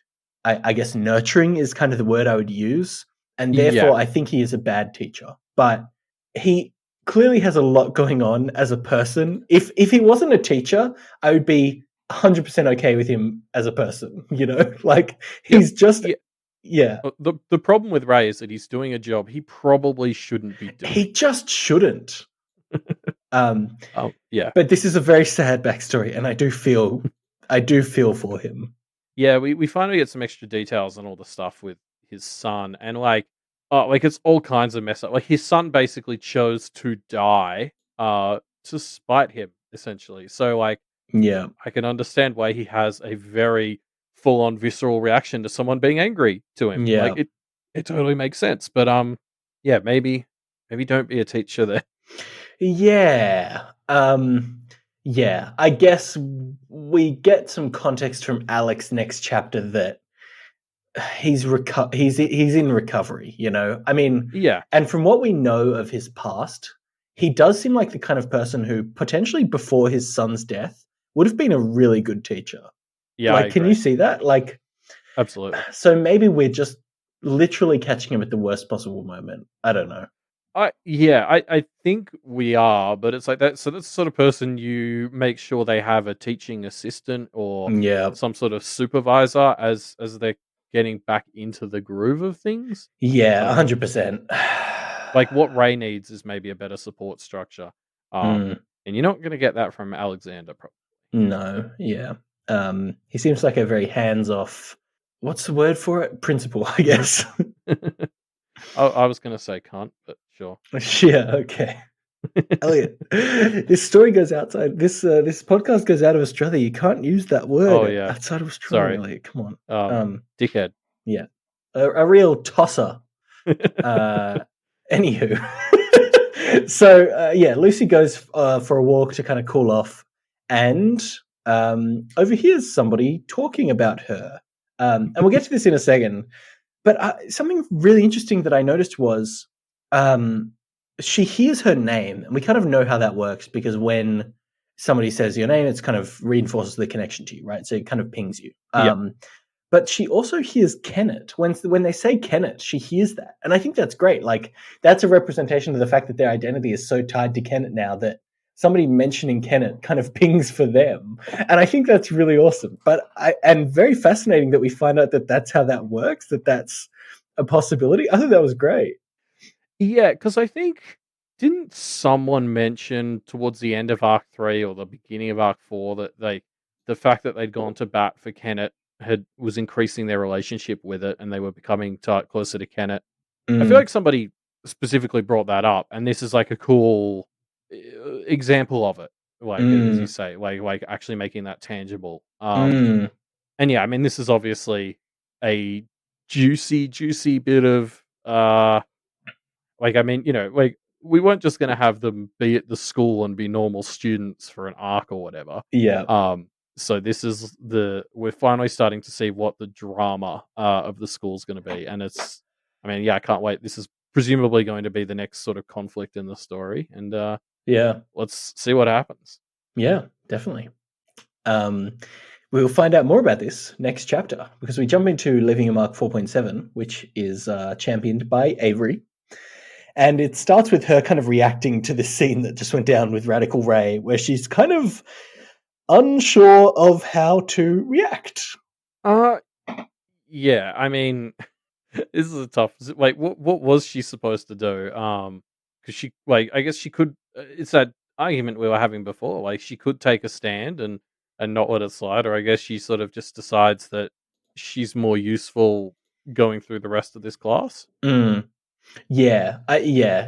I guess nurturing is kind of the word I would use. And Yeah, therefore, I think he is a bad teacher. But he clearly has a lot going on as a person. If he wasn't a teacher, I would be 100% okay with him as a person. Like yeah, he's just yeah. yeah. The problem with Ray is that he's doing a job he probably shouldn't be doing. He just shouldn't. Um, Oh, yeah. but this is a very sad backstory, and I do feel for him. Yeah, we finally get some extra details on all the stuff with his son, and like, oh, like it's all kinds of mess up. Like his son basically chose to die, to spite him, essentially. So like, Yeah, I can understand why he has a very full on visceral reaction to someone being angry to him. Like yeah, it totally makes sense. But yeah, maybe don't be a teacher there. yeah. Yeah. I guess we get some context from Alex next chapter that he's in recovery. I mean, Yeah, and from what we know of his past, he does seem like the kind of person who potentially before his son's death would have been a really good teacher. yeah, I Like, can you agree. see that? Like, Absolutely. so maybe we're just literally catching him at the worst possible moment. I don't know. I think we are, but it's like that. So that's the sort of person you make sure they have a teaching assistant or Yeah. some sort of supervisor as they're getting back into the groove of things. Yeah, Um, 100%. like what Ray needs is maybe a better support structure. Mm, And you're not going to get that from Alexander. no, yeah. He seems like a very hands-off, what's the word for it? Principal, I guess. I was going to say cunt, but sure. Yeah, okay. Elliot, this story goes outside. This podcast goes out of Australia. You can't use that Oh word yeah, outside of Australia, sorry. Elliot. Come on. Dickhead. Yeah, a real tosser. Uh, Anywho, so yeah, Lucy goes for a walk to kind of cool off, and overhears somebody talking about her. And we'll get to this in a second. But something really interesting that I noticed was she hears her name, and we kind of know how that works because when somebody says your name, it's kind of reinforces the connection to you, right? So it kind of pings you. Yeah. But she also hears Kenneth. When they say Kenneth, she hears that. And I think that's great. Like, that's a representation of the fact that their identity is so tied to Kenneth now that somebody mentioning Kenneth kind of pings for them. And I think that's really awesome. And very fascinating that we find out that that's how that works, that that's a possibility. I think that was great. Yeah, because I think didn't someone mention towards the end of Arc 3 or the beginning of Arc 4 that the fact that they'd gone to bat for Kenneth was increasing their relationship with it and they were becoming closer to Kenneth. I feel like somebody specifically brought that up, and this is like a cool example of it. Like as you say, like actually making that tangible. And yeah, I mean this is obviously a juicy bit of like, I mean, like we weren't just going to have them be at the school and be normal students for an arc or whatever. Yeah. So this is we're finally starting to see what the drama of the school is going to be, and I mean, yeah, I can't wait. This is presumably going to be the next sort of conflict in the story, and Yeah. let's see what happens. Yeah, definitely. We will find out more about this next chapter because we jump into Living in Mark 4.7, which is championed by Avery. And it starts with her kind of reacting to this scene that just went down with Radical Ray, where she's kind of unsure of how to react. Yeah, I mean, this is a tough. Like, what was she supposed to do? Because she, like, I guess she could. It's that argument we were having before. Like, she could take a stand and not let it slide, or I guess she sort of just decides that she's more useful going through the rest of this class. Yeah,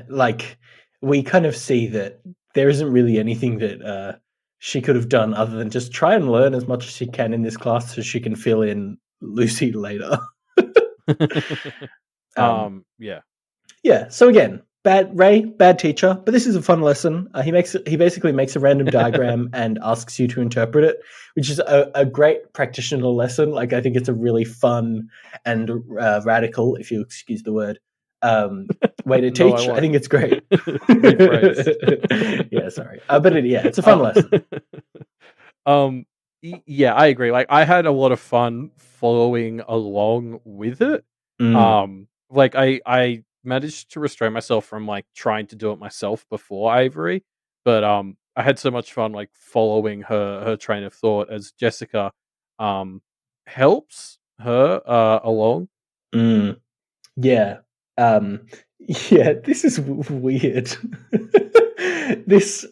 like we kind of see that there isn't really anything that she could have done other than just try and learn as much as she can in this class so she can fill in Lucy later. Yeah. Yeah, so again, bad teacher, but this is a fun lesson. He basically makes a random diagram and asks you to interpret it, which is a great practitioner lesson. Like, I think it's a really fun and radical, if you excuse the word, way to No, teach. I think it's great. Rephrased. Yeah, sorry, but it's a fun lesson. Yeah, I agree. Like, I had a lot of fun following along with it. Like I managed to restrain myself from like trying to do it myself before Avery, but I had so much fun like following her train of thought as Jessica helps her along. Yeah. Yeah, this is weird. this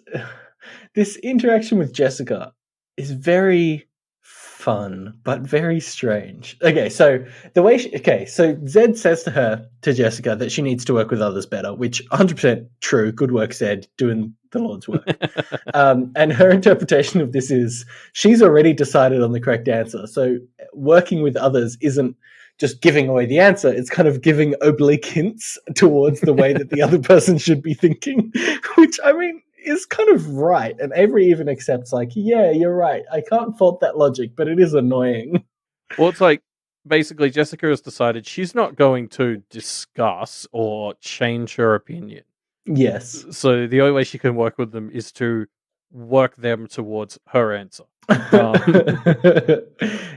this interaction with Jessica is very fun, but very strange. Okay, so so Zed says to Jessica that she needs to work with others better, which 100% true. Good work, Zed, doing the Lord's work. And her interpretation of this is she's already decided on the correct answer. So working with others isn't just giving away the answer. It's kind of giving oblique hints towards the way that the other person should be thinking, which, I mean, is kind of right. And Avery even accepts, like, yeah, you're right. I can't fault that logic, but it is annoying. Well, it's like basically Jessica has decided she's not going to discuss or change her opinion. Yes. So the only way she can work with them is to work them towards her answer.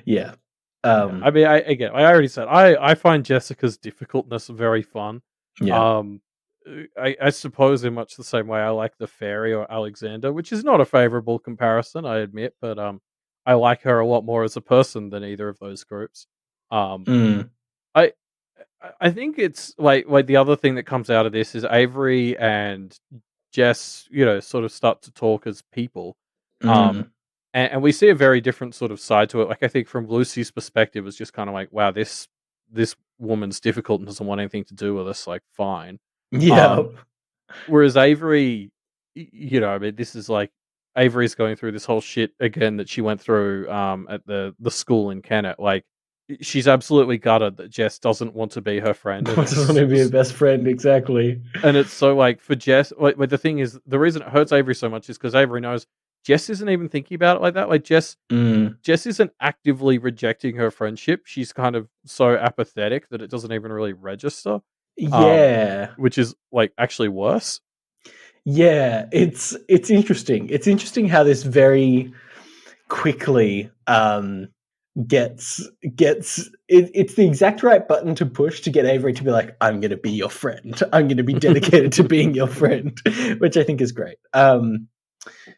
Yeah. I mean, I already said I find Jessica's difficultness very fun. Yeah. I suppose in much the same way I like the fairy or Alexander, which is not a favorable comparison, I admit, but I like her a lot more as a person than either of those groups. I I think it's like the other thing that comes out of this is Avery and Jess, sort of start to talk as people. And we see a very different sort of side to it. Like, I think from Lucy's perspective, it's just kind of like, wow, this woman's difficult and doesn't want anything to do with us. Like, fine. Yeah. Whereas Avery, I mean, this is like Avery's going through this whole shit again that she went through at the school in Kennet. Like, she's absolutely gutted that Jess doesn't want to be her friend. Doesn't want to be her best friend, exactly. And it's so like for Jess, like the thing is, the reason it hurts Avery so much is because Avery knows Jess isn't even thinking about it like that. Like Mm. Jess isn't actively rejecting her friendship. She's kind of so apathetic that it doesn't even really register. Um, Yeah. which is like actually worse. Yeah, it's interesting. It's interesting how this very quickly gets it's the exact right button to push to get Avery to be like, I'm gonna be your friend. I'm gonna be dedicated to being your friend, which I think is great.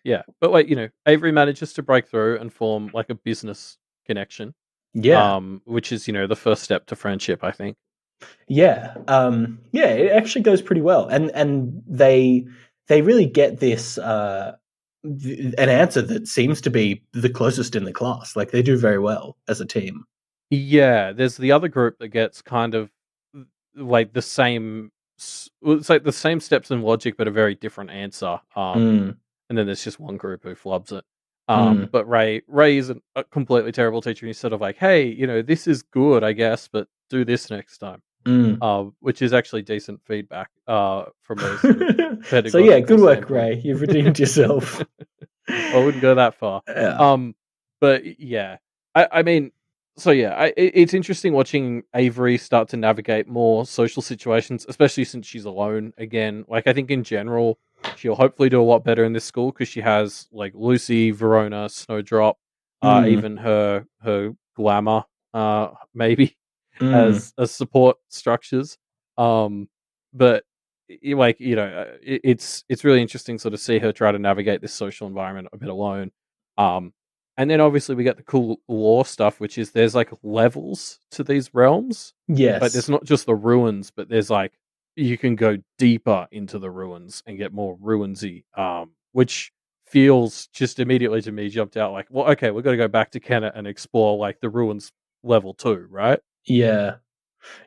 Yeah, but like Avery manages to break through and form like a business connection, Yeah. which is the first step to friendship, I think. Yeah. Yeah, it actually goes pretty well. And they really get this an answer that seems to be the closest in the class. Like they do very well as a team. Yeah, there's the other group that gets kind of like the same. Well, it's like the same steps in logic, but a very different answer. Mm, And then there's just one group who flubs it. mm, But Ray isn't a completely terrible teacher. He's sort of like, hey, this is good, I guess, but do this next time. mm. Which is actually decent feedback. From a sort of So yeah, pedagogical good work, standpoint. Ray. You've redeemed yourself. I wouldn't go that far. Yeah. Um, but yeah, I mean, so yeah, it's interesting watching Avery start to navigate more social situations, especially since she's alone again. Like, I think in general, she'll hopefully do a lot better in this school because she has like Lucy, Verona, Snowdrop, Mm, even her glamour, maybe mm. as support structures. But like it's really interesting sort of see her try to navigate this social environment a bit alone. Um, and then obviously we get the cool lore stuff, which is there's like levels to these realms. Like there's Yes. not just the ruins, but there's like you can go deeper into the ruins and get more ruinsy. Which feels just immediately to me jumped out like, well, okay, we've got to go back to Kennet and explore like the ruins level 2, right? Yeah.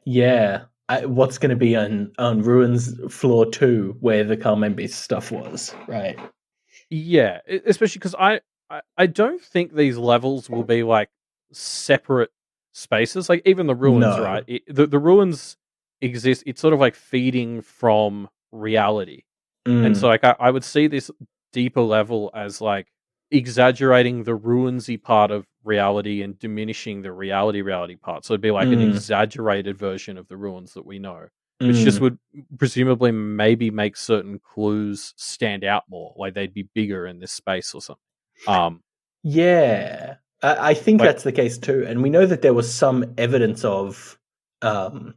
Yeah. What's going to be on Ruins Floor 2 where the Carmine Beast stuff was, right? Yeah, especially because I don't think these levels will be like separate spaces. Like even the ruins, right? No. The ruins exist. It's sort of like feeding from reality. And so, Mm, like, I would see this deeper level as like exaggerating the ruinsy part of reality and diminishing the reality part. So it'd be like an mm, exaggerated version of the ruins that we know, which just mm. would presumably maybe make certain clues stand out more, like they'd be bigger in this space or something. Um, Yeah, I think like that's the case too. And we know that there was some evidence um,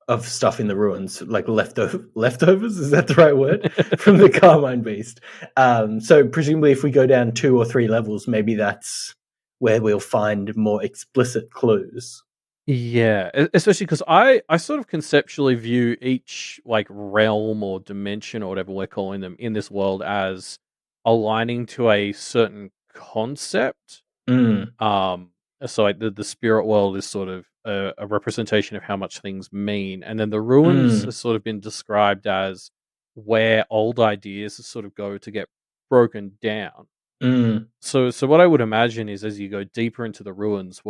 of stuff in the ruins, like leftovers. Is that the right word from the Carmine Beast? So presumably, if we go down 2 or 3 levels, maybe that's where we'll find more explicit clues. Yeah, especially because I sort of conceptually view each like realm or dimension or whatever we're calling them in this world as aligning to a certain concept. Mm, Um, so like the spirit world is sort of a representation of how much things mean, and then the ruins mm, has sort of been described as where old ideas sort of go to get broken down. mm, So what I would imagine is as you go deeper into the ruins,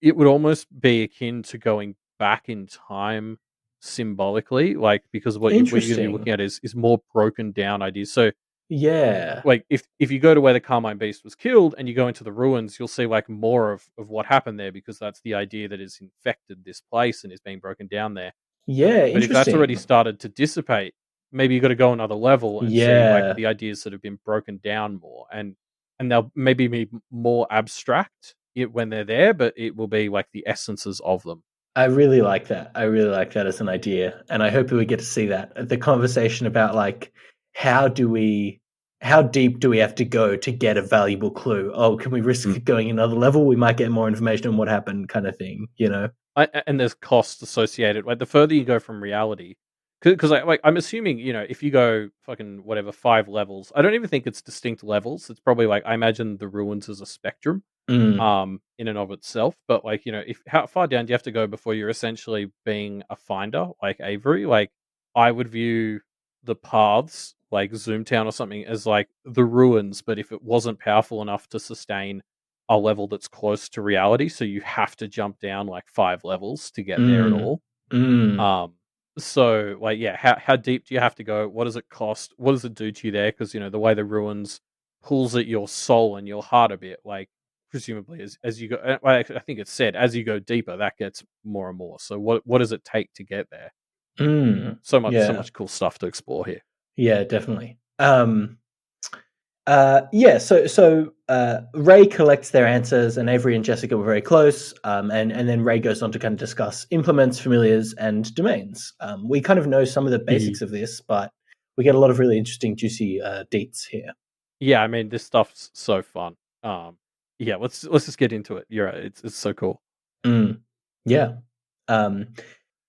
it would almost be akin to going back in time symbolically, like because what you're going to be interesting. looking at is more broken down ideas. So Yeah. like if you go to where the Carmine Beast was killed and you go into the ruins, you'll see like more of what happened there because that's the idea that has infected this place and is being broken down there. Yeah. But if that's already Interesting. started to dissipate, maybe you got to go another level and see like Yeah. the ideas that have been broken down more, and they'll maybe be more abstract when they're there, but it will be like the essences of them. I really like that. I really like that as an idea, and I hope we get to see that. The conversation about like how do we, how deep do we have to go to get a valuable clue? Oh, can we risk going another level? We might get more information on what happened, kind of thing. You know? And there's costs associated. Like the further you go from reality, because I'm assuming if you go fucking whatever 5 levels, I don't even think it's distinct levels. It's probably like I imagine the ruins as a spectrum, Mm, in and of itself. But like if how far down do you have to go before you're essentially being a finder like Avery? Like I would view the paths like Zoomtown or something as like the ruins, but if it wasn't powerful enough to sustain a level that's close to reality, so you have to jump down like 5 levels to get there at mm, all. mm. Um, so like, yeah, how deep do you have to go? What does it cost? What does it do to you there? Because the way the ruins pulls at your soul and your heart a bit. Like presumably as you go, well, I think it's said as you go deeper, that gets more and more. So what does it take to get there? Mm, So yeah. much cool stuff to explore here. Yeah, definitely. Yeah, so Ray collects their answers, and Avery and Jessica were very close. And then Ray goes on to kind of discuss implements, familiars, and domains. We kind of know some of the basics of this, but we get a lot of really interesting, juicy deets here. Yeah, I mean this stuff's so fun. Yeah, let's just get into it. You're right. It's so cool. Mm, yeah. Um,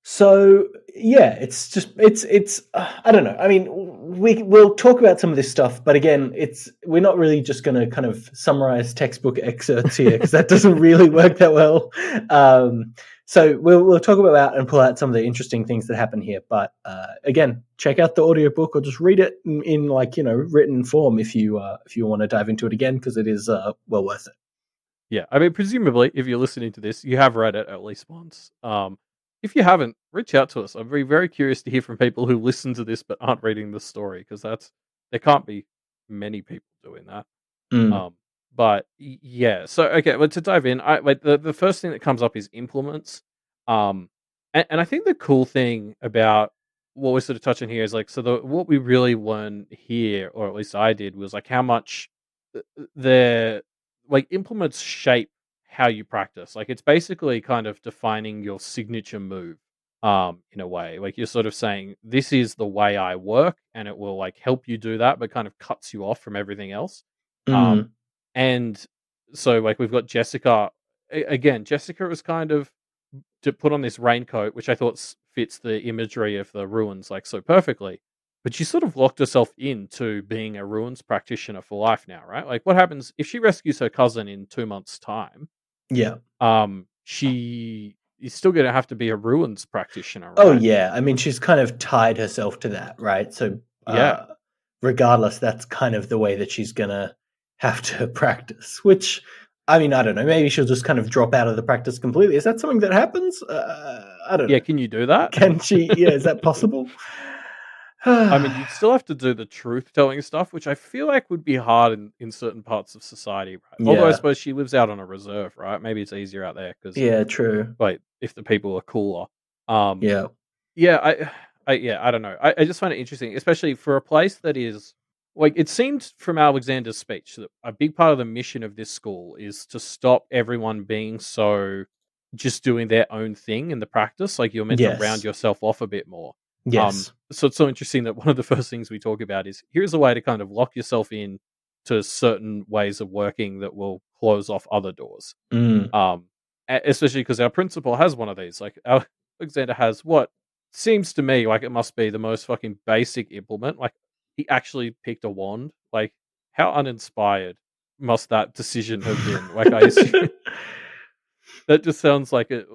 So yeah, it's I don't know. I mean, we'll talk about some of this stuff, but again, we're not really just going to kind of summarize textbook excerpts here because that doesn't really work that well. So we'll talk about and pull out some of the interesting things that happen here. But again, check out the audiobook or just read it in like written form if you want to dive into it again because it is well worth it. Yeah, I mean, presumably, if you're listening to this, you have read it at least once. If you haven't, reach out to us. I'm very curious to hear from people who listen to this but aren't reading the story because there can't be many people doing that. Mm, Um, but yeah, so okay, well, to dive in, I like the first thing that comes up is implements. And I think the cool thing about what we're sort of touching here is like, so what we really learn here, or at least I did, was like how much the like implements shape how you practice. Like it's basically kind of defining your signature move in a way. Like you're sort of saying this is the way I work and it will like help you do that but kind of cuts you off from everything else. Um mm, and so like we've got Jessica again. Jessica was kind of to put on this raincoat, which I thought fits the imagery of the ruins like so perfectly. But she sort of locked herself into being a ruins practitioner for life now, right? Like, what happens if she rescues her cousin in 2 months' time? yeah. She is still going to have to be a ruins practitioner, Oh right? yeah, I mean she's kind of tied herself to that, right? So Yeah, regardless, that's kind of the way that she's gonna have to practice. Which, I mean, I don't know. Maybe she'll just kind of drop out of the practice completely. Is that something that happens? I don't yeah. know. Can you do that? Can she? Yeah, is that possible? I mean, you'd still have to do the truth telling stuff, which I feel like would be hard in certain parts of society, right? Although I Yeah, suppose she lives out on a reserve, right? Maybe it's easier out there because yeah, true. like if the people are cooler. Um, Yeah, yeah, yeah, I don't know. I just find it interesting, especially for a place that is like it seemed from Alexander's speech that a big part of the mission of this school is to stop everyone being so just doing their own thing in the practice. Like you're meant to round yes, yourself off a bit more. yes. So it's so interesting that one of the first things we talk about is here's a way to kind of lock yourself in to certain ways of working that will close off other doors. Mm, Um, Especially because our principal has one of these. Like Alexander has what seems to me like it must be the most fucking basic implement. Like he actually picked a wand. Like how uninspired must that decision have been? Like I assume that just sounds like it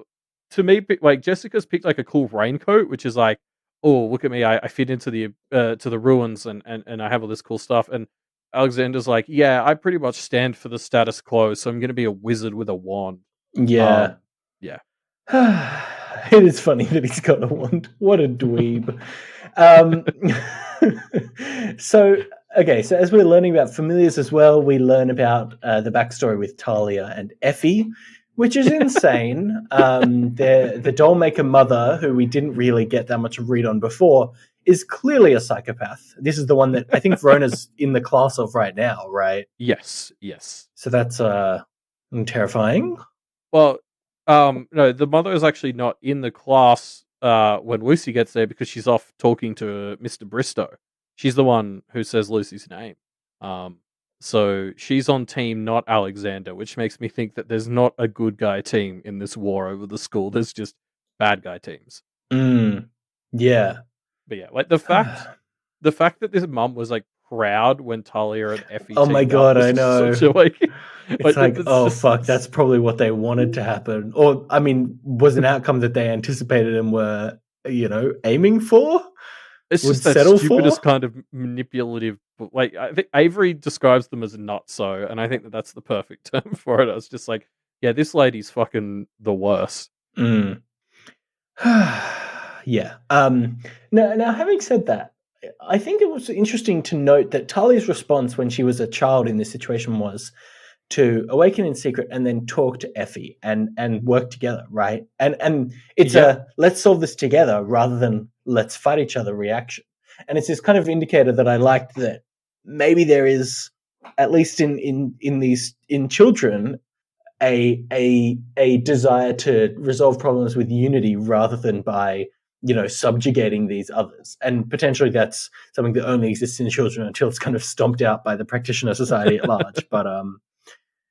to me. Like Jessica's picked like a cool raincoat, which is like, oh look at me, I fit into the to the ruins and I have all this cool stuff. And Alexander's like, yeah, I pretty much stand for the status quo, so I'm going to be a wizard with a wand. yeah. Um, yeah. It is funny that he's got a wand. What a dweeb. Um, so, okay, so as we're learning about familiars as well, we learn about the backstory with Talia and Effie, which is insane. The doll maker mother, who we didn't really get that much of read on before, is clearly a psychopath. This is the one that I think Verona's in the class of right now, right? Yes, yes. So that's terrifying. Well, no, the mother is actually not in the class when Lucy gets there because she's off talking to Mr. Bristow. She's the one who says Lucy's name. Um, so she's on team not Alexander, which makes me think that there's not a good guy team in this war over the school. There's just bad guy teams. Mm, yeah. But yeah, like the fact that this mum was like proud when Talia and Effie Oh my teamed up god, was I just know. such a like It's like like, it's oh just fuck, that's probably what they wanted to happen. Or I mean, was an outcome that they anticipated and were, aiming for? it's Would just that settle for? stupidest kind of manipulative. Like I think Avery describes them as not so, and I think that that's the perfect term for it. I was just like, yeah, this lady's fucking the worst. Mm. Yeah. Now having said that, I think it was interesting to note that Talia's response when she was a child in this situation was to awaken in secret and then talk to Effie and work together, right? And it's Yeah. a let's solve this together rather than let's fight each other reaction. And it's this kind of indicator that I liked, that maybe there is, at least in children, a desire to resolve problems with unity rather than by, subjugating these others. And potentially that's something that only exists in children until it's kind of stomped out by the practitioner society at large. But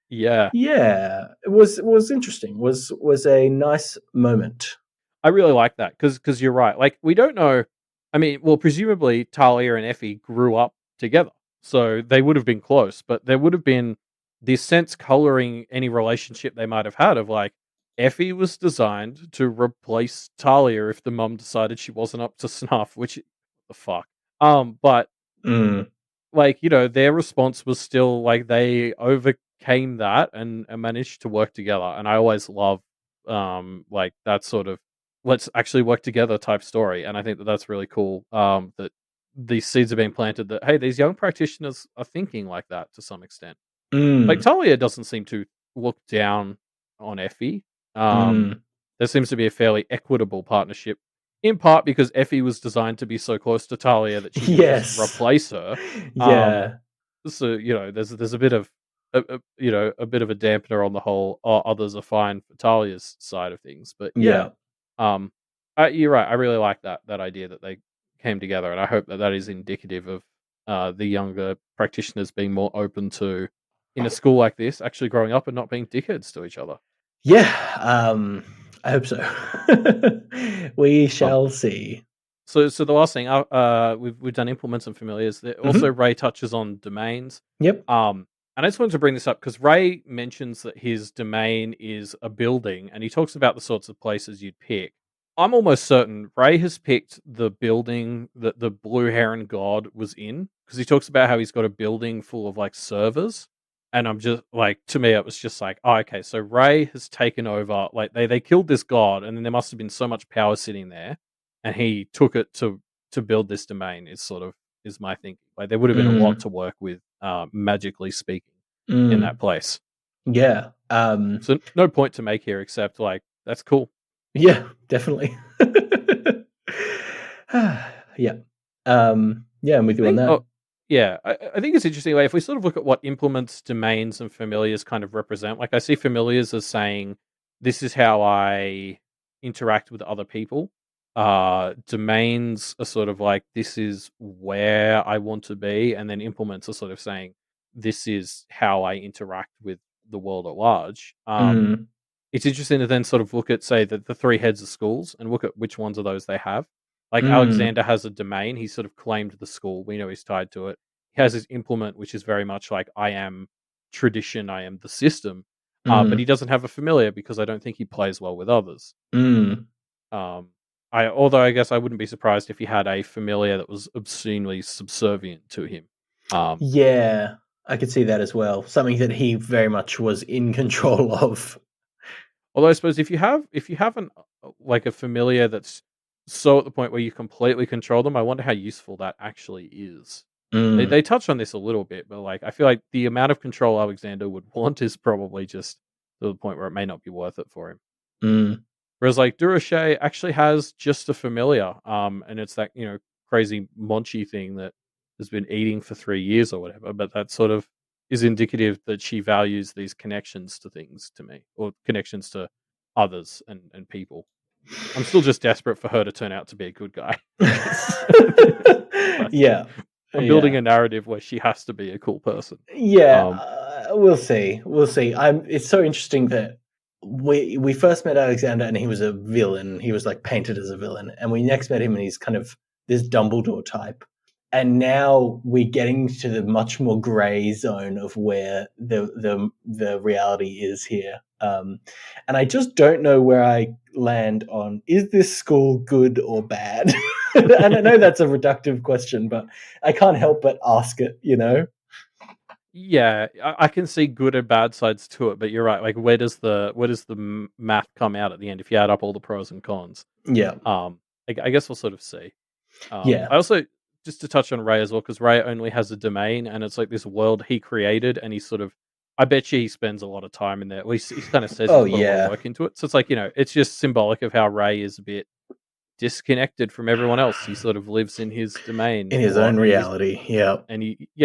Yeah. yeah, it was interesting. Was a nice moment. I really like that because you're right. Like, we don't know. I mean, well, presumably Talia and Effie grew up together, so they would have been close. But there would have been this sense coloring any relationship they might have had of like, Effie was designed to replace Talia if the mum decided she wasn't up to snuff. Which, the fuck. But Mm. like, their response was still like they overcame that and managed to work together. And I always love like that sort of let's actually work together type story. And I think that that's really cool. That these seeds are being planted that, hey, these young practitioners are thinking like that to some extent. Like, Mm. Talia doesn't seem to look down on Effie. Um, Mm. there seems to be a fairly equitable partnership, in part because Effie was designed to be so close to Talia that she could just Yes. replace her. Um, Yeah. so there's a bit of a bit of a dampener on the whole. Others are fine for Talia's side of things, but yeah, Yeah. um, you're right. I really like that idea that they came together, and I hope that that is indicative of the younger practitioners being more open to, in a school like this, actually growing up and not being dickheads to each other. Yeah. I hope so. We Um, shall see. so the last thing, we've done implements and familiars. Also, Hmm. Ray touches on domains. Yep. And I just wanted to bring this up because Ray mentions that his domain is a building, and he talks about the sorts of places you'd pick. I'm almost certain Ray has picked the building that the Blue Heron God was in, because he talks about how he's got a building full of like servers. And I'm just like, to me, it was just like, oh, okay, so Ray has taken over. Like, they killed this god, and then there must have been so much power sitting there, and he took it to build this domain. Is my thinking. Like, there would have been a lot Mm. to work with, magically speaking, in that Mm. place. Yeah. So no point to make here except like that's cool. Yeah, definitely. Yeah. Yeah, I'm with I you on think. that. Oh, yeah. I think it's interesting. Like, if we sort of look at what implements, domains, and familiars kind of represent, like I see familiars as saying this is how I interact with other people. Domains are sort of like this is where I want to be, and then implements are sort of saying this is how I interact with the world at large. Mm. It's interesting to then sort of look at, say, the three heads of schools and look at which ones of those they have. Like, Mm. Alexander has a domain. He sort of claimed the school. We know he's tied to it. He has his implement, which is very much like, I am tradition, I am the system. But he Mm. doesn't have a familiar because I don't think he plays well with others. Mm. Um, although I guess I wouldn't be surprised if he had a familiar that was obscenely subservient to him. Um, Yeah, I could see that as well. Something that he very much was in control of. Although I suppose if you have an like a familiar that's so at the point where you completely control them, I wonder how useful that actually is. Mm. They touch on this a little bit, but like I feel like the amount of control Alexander would want is probably just to the point where it may not be worth it for him. Mm. Whereas like Durashay actually has just a familiar, and it's that crazy Monchi thing that has been eating for 3 years or whatever. But that sort of is indicative that she values these connections to things to me, or connections to others and people. I'm still just desperate for her to turn out to be a good guy, I guess. But Yeah. I'm building Yeah. a narrative where she has to be a cool person. Yeah, Um, we'll see. We'll see. It's so interesting that we first met Alexander and he was a villain. He was like painted as a villain, and we next met him and he's kind of this Dumbledore type. And now we're getting to the much more grey zone of where the reality is here. And I just don't know where I land on, is this school good or bad? And I know that's a reductive question, but I can't help but ask it, you know? Yeah, I can see good and bad sides to it, but you're right. Like, where does the math come out at the end if you add up all the pros and cons? Yeah. I guess we'll sort of see. Yeah. I also just to touch on Ray as well, because Ray only has a domain, and it's like this world he created, and he sort of, I bet you he spends a lot of time in there. At least he kind of says Oh he's put a lot of yeah, work into it. So it's like, it's just symbolic of how Ray is a bit disconnected from everyone else. He sort of lives in his domain in a his lot, own reality. Yeah,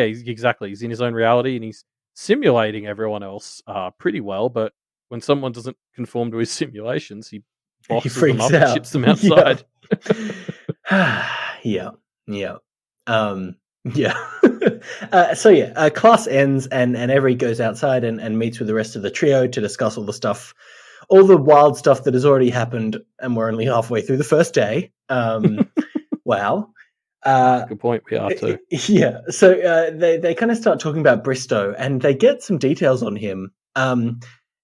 he's in his own reality, and he's simulating everyone else pretty well. But when someone doesn't conform to his simulations, he he boxes them freaks up and out. ships them Yeah, outside. yeah, yeah. Um, yeah. So yeah, class ends and Avery goes outside and meets with the rest of the trio to discuss all the stuff, all the wild stuff that has already happened, and we're only halfway through the first day. Wow. Good point. We are too. Yeah. So they kind of start talking about Bristow, and they get some details on him.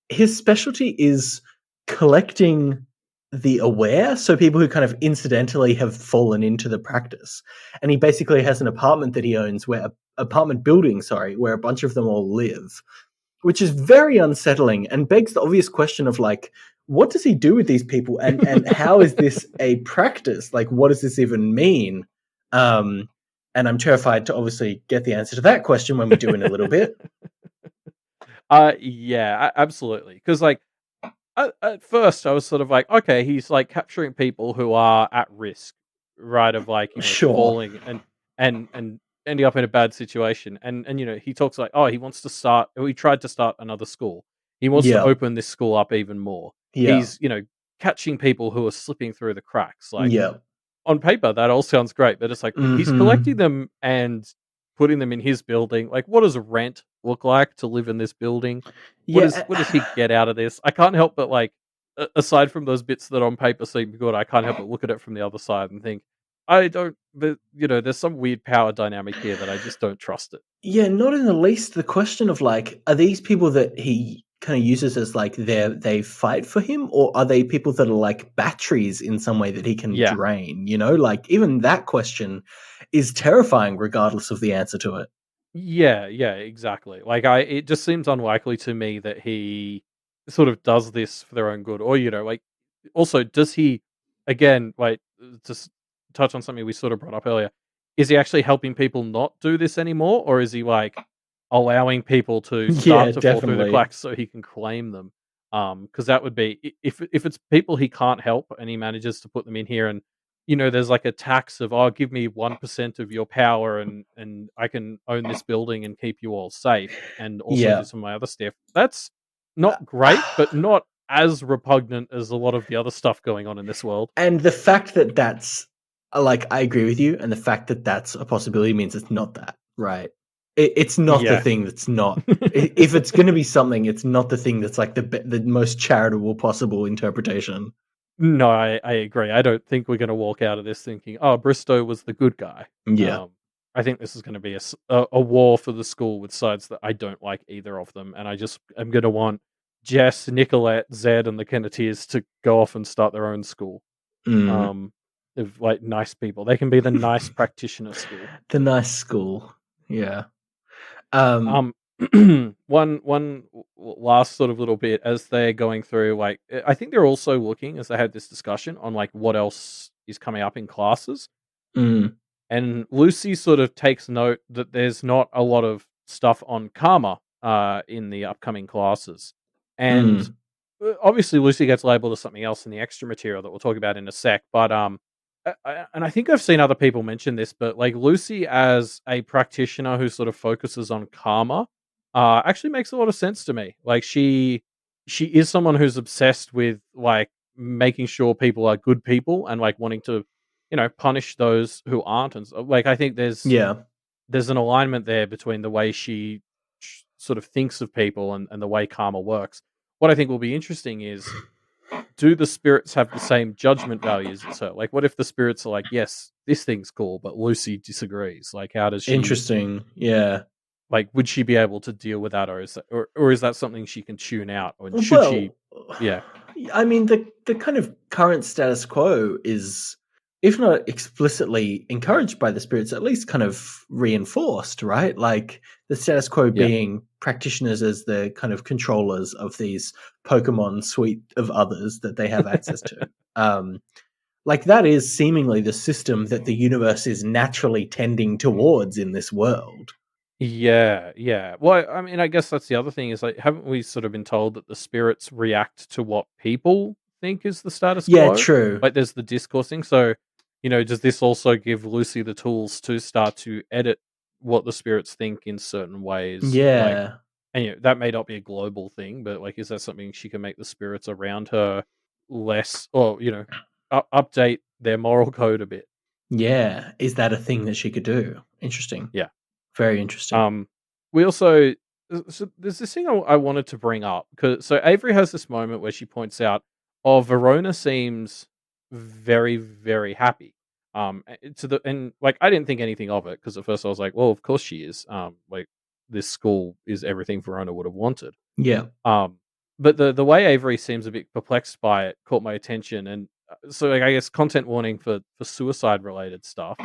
His specialty is collecting the aware, so people who kind of incidentally have fallen into the practice. And he basically has an apartment that he owns, apartment building, sorry, where a bunch of them all live, which is very unsettling and begs the obvious question of like, what does he do with these people, and how is this a practice? Like, what does this even mean? And I'm terrified to obviously get the answer to that question when we do in a little bit. Yeah, absolutely. Because like at first, I was sort of like, okay, he's like capturing people who are at risk, right? Of like Sure. falling and ending up in a bad situation. And he talks like, oh, he wants to start. He tried to start another school. He wants to Yeah. open this school up even more. Yeah. He's catching people who are slipping through the cracks. Like Yeah. on paper, that all sounds great, but it's like he's collecting Hmm. them and putting them in his building. Like, what does rent look like to live in this building? Yeah. What does he get out of this? I can't help but like, aside from those bits that on paper seem good, I can't help but look at it from the other side and think, I don't. There's some weird power dynamic here that I just don't trust it. Yeah, not in the least. The question of like, are these people that he kind of uses as like they fight for him, or are they people that are like batteries in some way that he can Yeah, drain? Like even that question is terrifying, regardless of the answer to it. yeah, exactly. Like, it just seems unlikely to me that he sort of does this for their own good, or like, also, does he, again, like, just touch on something we sort of brought up earlier? Is he actually helping people not do this anymore, or is he like allowing people to Yeah, start to fall through the definitely. cracks so he can claim them? Because that would be, if it's people he can't help and he manages to put them in here, and there's like a tax of, oh, give me 1% of your power, and I can own this building and keep you all safe, and also do Yeah. some of my other stuff. That's not great, but not as repugnant as a lot of the other stuff going on in this world. And the fact that that's like, I agree with you, and the fact that that's a possibility means it's not that, right? It's not the Yeah. thing that's not. If it's going to be something, it's not the thing that's like the most charitable possible interpretation. No, I agree. I don't think we're going to walk out of this thinking, oh, Bristow was the good guy. Yeah. Um, I think this is going to be a war for the school with sides that I don't like either of them, and I'm going to want Jess, Nicolette, Zed, and the Kenneteers to go off and start their own school. Mm. Um, of like nice people, they can be the nice practitioner school. The nice school. Yeah. Um. Um, last sort of little bit as they're going through, like, I think they're also looking, as they had this discussion on like what else is coming up in classes, Mm, and Lucy sort of takes note that there's not a lot of stuff on karma in the upcoming classes, and mm, obviously Lucy gets labeled as something else in the extra material that we'll talk about in a sec, but and I think I've seen other people mention this, but like Lucy as a practitioner who sort of focuses on karma, actually makes a lot of sense to me. Like, she is someone who's obsessed with like making sure people are good people and like wanting to, punish those who aren't. And so, like, I think yeah. there's an alignment there between the way she sort of thinks of people and the way karma works. What I think will be interesting is, do the spirits have the same judgment values as her? Like, what if the spirits are like, yes, this thing's cool, but Lucy disagrees? Like, how does she, Interesting. Yeah. like, would she be able to deal with that, or is that something she can tune out? Or should she? Well, Yeah, I mean, the kind of current status quo is, if not explicitly encouraged by the spirits, at least kind of reinforced, right? Like the status quo yeah, being practitioners as the kind of controllers of these Pokemon suite of others that they have access to. Um, Like that is seemingly the system that the universe is naturally tending towards in this world. Yeah, yeah. Well, I mean, I guess that's the other thing is like, haven't we sort of been told that the spirits react to what people think is the status Yeah, quo? true. Like, there's the discoursing. So, does this also give Lucy the tools to start to edit what the spirits think in certain ways? Like, Yeah. and that may not be a global thing, but like, is that something she can make the spirits around her less, or update their moral code a bit? Yeah. Is that a thing that she could do? Interesting. Yeah. Very interesting. Um, we also so there's this thing I wanted to bring up because so Avery has this moment where she points out, "Oh, Verona seems very very happy." To the and like I didn't think anything of it because at first I was like, "Well, of course she is." Like this school is everything Verona would have wanted. Yeah. Um, but the way Avery seems a bit perplexed by it caught my attention, and so like I guess content warning for suicide related stuff.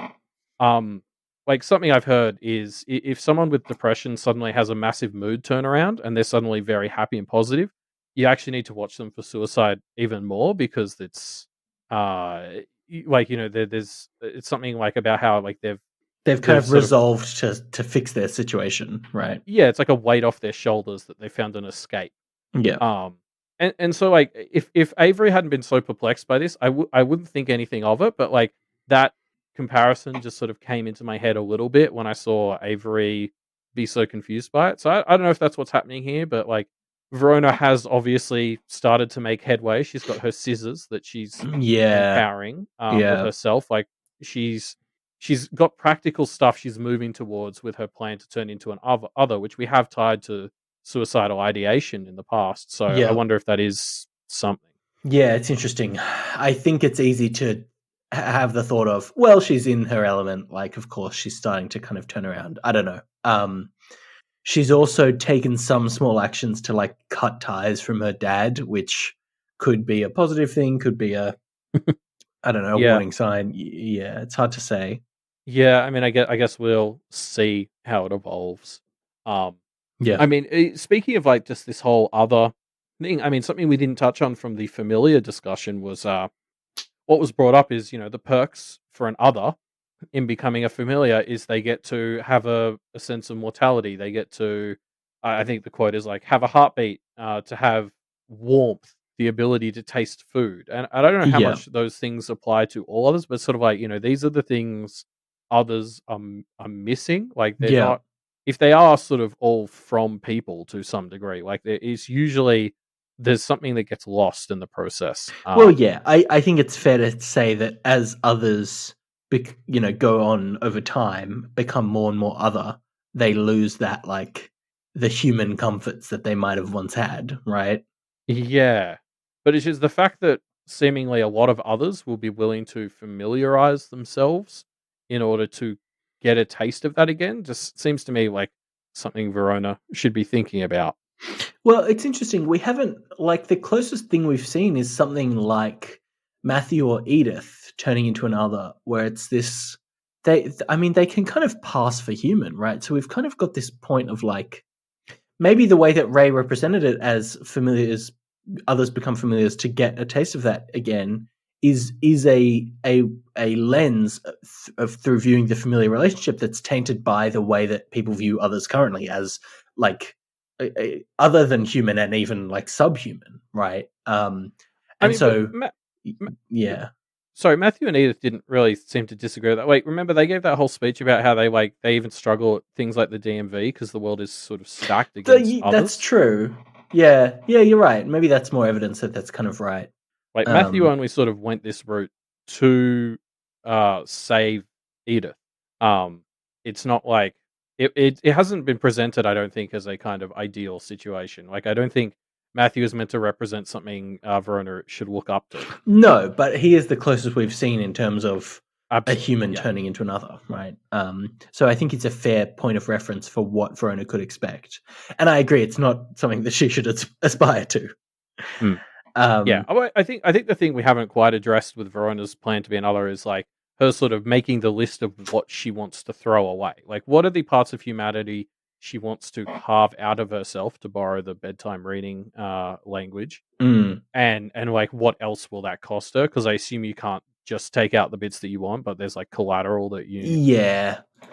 Um, like something I've heard is if someone with depression suddenly has a massive mood turnaround and they're suddenly very happy and positive, you actually need to watch them for suicide even more because it's like there's it's something like about how like They've kind they've of sort of resolved to fix their situation, right? yeah, it's like a weight off their shoulders that they found an escape. Yeah. Um, and so like if Avery hadn't been so perplexed by this, I wouldn't think anything of it. But like that comparison just sort of came into my head a little bit when I saw Avery be so confused by it. So I don't know if that's what's happening here, but like Verona has obviously started to make headway. She's got her scissors that she's Yeah. empowering with Yeah. herself. Like she's she's got practical stuff she's moving towards with her plan to turn into an other, which we have tied to suicidal ideation in the past. So I Yeah. wonder if that is something. Yeah, it's interesting. I think it's easy to have the thought of, well, she's in her element. Like, of course, she's starting to kind of turn around. I don't know. She's also taken some small actions to like cut ties from her dad, which could be a positive thing, could be a, I don't know, a Yeah. warning sign. Yeah, it's hard to say. Yeah, I mean, I guess we'll see how it evolves. Um, Yeah. I mean, speaking of like just this whole other thing, I mean, something we didn't touch on from the familiar discussion was what was brought up is the perks for an other in becoming a familiar is they get to have a sense of mortality. They get to, I think the quote is like, have a heartbeat, to have warmth, the ability to taste food. And I don't know how Yeah. much those things apply to all others, but sort of like, these are the things others are missing. Like they're Yeah. not, if they are sort of all from people to some degree, like there is usually, there's something that gets lost in the process. Well, yeah, I think it's fair to say that as others, go on over time, become more and more other, they lose that like the human comforts that they might have once had, right? Yeah, but it's just the fact that seemingly a lot of others will be willing to familiarize themselves in order to get a taste of that again just seems to me like something Verona should be thinking about. Well, it's interesting. We haven't like the closest thing we've seen is something like Matthew or Edith turning into another, where it's this. I mean, they can kind of pass for human, right? So we've kind of got this point of like maybe the way that Ray represented it as familiars, others become familiars to get a taste of that again is a lens of through viewing the familiar relationship that's tainted by the way that people view others currently as like other than human and even like subhuman, right? I And mean, but so Ma- yeah, sorry, Matthew and Edith didn't really seem to disagree with that. Wait, remember they gave that whole speech about how they even struggle at things like the DMV because the world is sort of stacked against that's others. true. Yeah, yeah, you're right. Maybe that's more evidence that that's kind of right. Like Matthew Um, only sort of went this route to save Edith. Um, it's not like it hasn't been presented, I don't think, as a kind of ideal situation. Like I don't think Matthew is meant to represent something Verona should look up to. No, but he is the closest we've seen in terms of a Absolutely, human yeah. turning into another, right? So I think it's a fair point of reference for what Verona could expect. And I agree, it's not something that she should aspire to. Mm. Yeah, Um, I think the thing we haven't quite addressed with Verona's plan to be another is like her sort of making the list of what she wants to throw away. Like, what are the parts of humanity she wants to carve out of herself, to borrow the bedtime reading language, mm, and like what else will that cost her? Because I assume you can't just take out the bits that you want, but there's like collateral that you Yeah. like,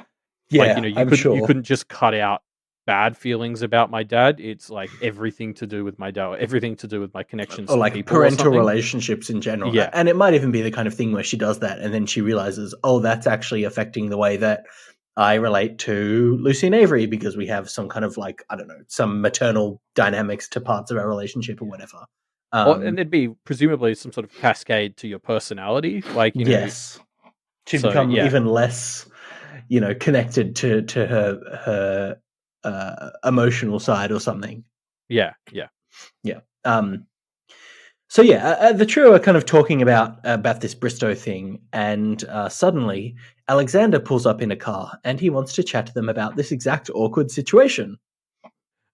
Yeah, I'm you sure. couldn't just cut out bad feelings about my dad. It's like everything to do with my dad, everything to do with my connections Or to like people or parental something. relationships in general. Yeah. And it might even be the kind of thing where she does that and then she realizes, oh, that's actually affecting the way that I relate to Lucy and Avery because we have some kind of like, I don't know, some maternal dynamics to parts of our relationship or whatever. Well, and there'd be presumably some sort of cascade to your personality, like, Yes. She'd so become yeah. even less, connected to her emotional side or something. Yeah. Yeah. So yeah, the trio are kind of talking about this Bristow thing, and suddenly Alexander pulls up in a car, and he wants to chat to them about this exact awkward situation.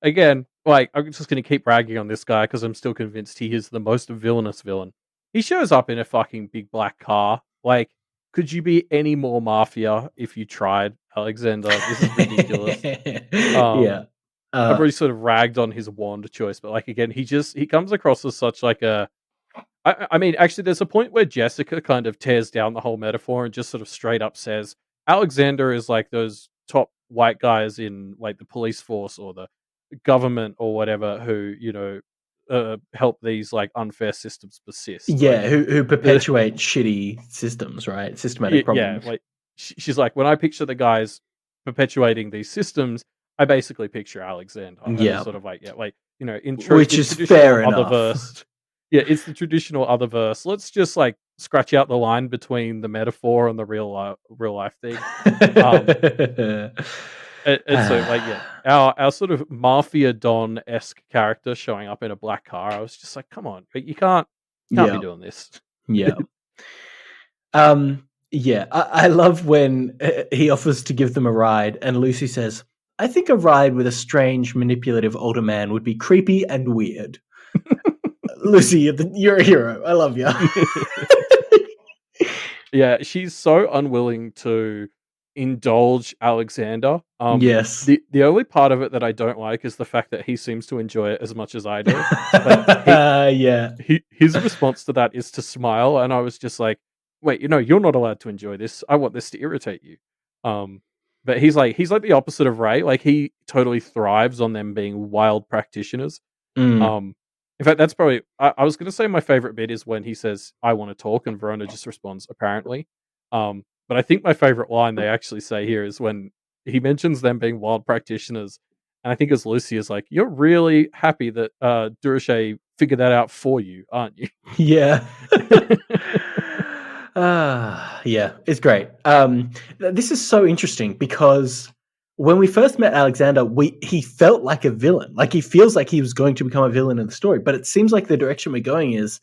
Again, like, I'm just gonna keep ragging on this guy because I'm still convinced he is the most villainous villain. He shows up in a fucking big black car. Like, could you be any more mafia if you tried, Alexander? This is ridiculous. Yeah. I've already sort of ragged on his wand choice, but like again, he comes across as such like a. I mean, actually, there's a point where Jessica kind of tears down the whole metaphor and just sort of straight up says Alexander is like those top white guys in like the police force or the government or whatever who help these like unfair systems persist. Yeah, Like, who perpetuate shitty systems, right? Systematic yeah, problems. like she's like, when I picture the guys perpetuating these systems, I basically picture Alexander, and it's Yeah, sort of like, yeah, like which in is traditional fair other enough. verse. Yeah, it's the traditional other verse. Let's just like scratch out the line between the metaphor and the real life thing. Um, and so like, yeah, our sort of mafia don esque character showing up in a black car. I was just like, come on, you can't be Yeah, doing this. yeah. Yeah, I love when he offers to give them a ride, and Lucy says, "I think a ride with a strange, manipulative older man would be creepy and weird." Lucy, you're a hero. I love you. Yeah, she's so unwilling to indulge Alexander. Yes. The only part of it that I don't like is the fact that he seems to enjoy it as much as I do. But he Yeah. his response to that is to smile, and I was just like, "Wait, you're not allowed to enjoy this. I want this to irritate you." Um, but he's like the opposite of Ray. Like, he totally thrives on them being wild practitioners. Mm. Um, in fact, that's probably I was gonna say my favorite bit is when he says, "I want to talk," and Verona just responds, "Apparently." But I think my favorite line they actually say here is when he mentions them being wild practitioners, and I think as Lucy is like, "You're really happy that Durocher figured that out for you, aren't you?" Yeah. Yeah, it's great. This is so interesting because when we first met Alexander, he felt like a villain. Like, he feels like he was going to become a villain in the story, but it seems like the direction we're going is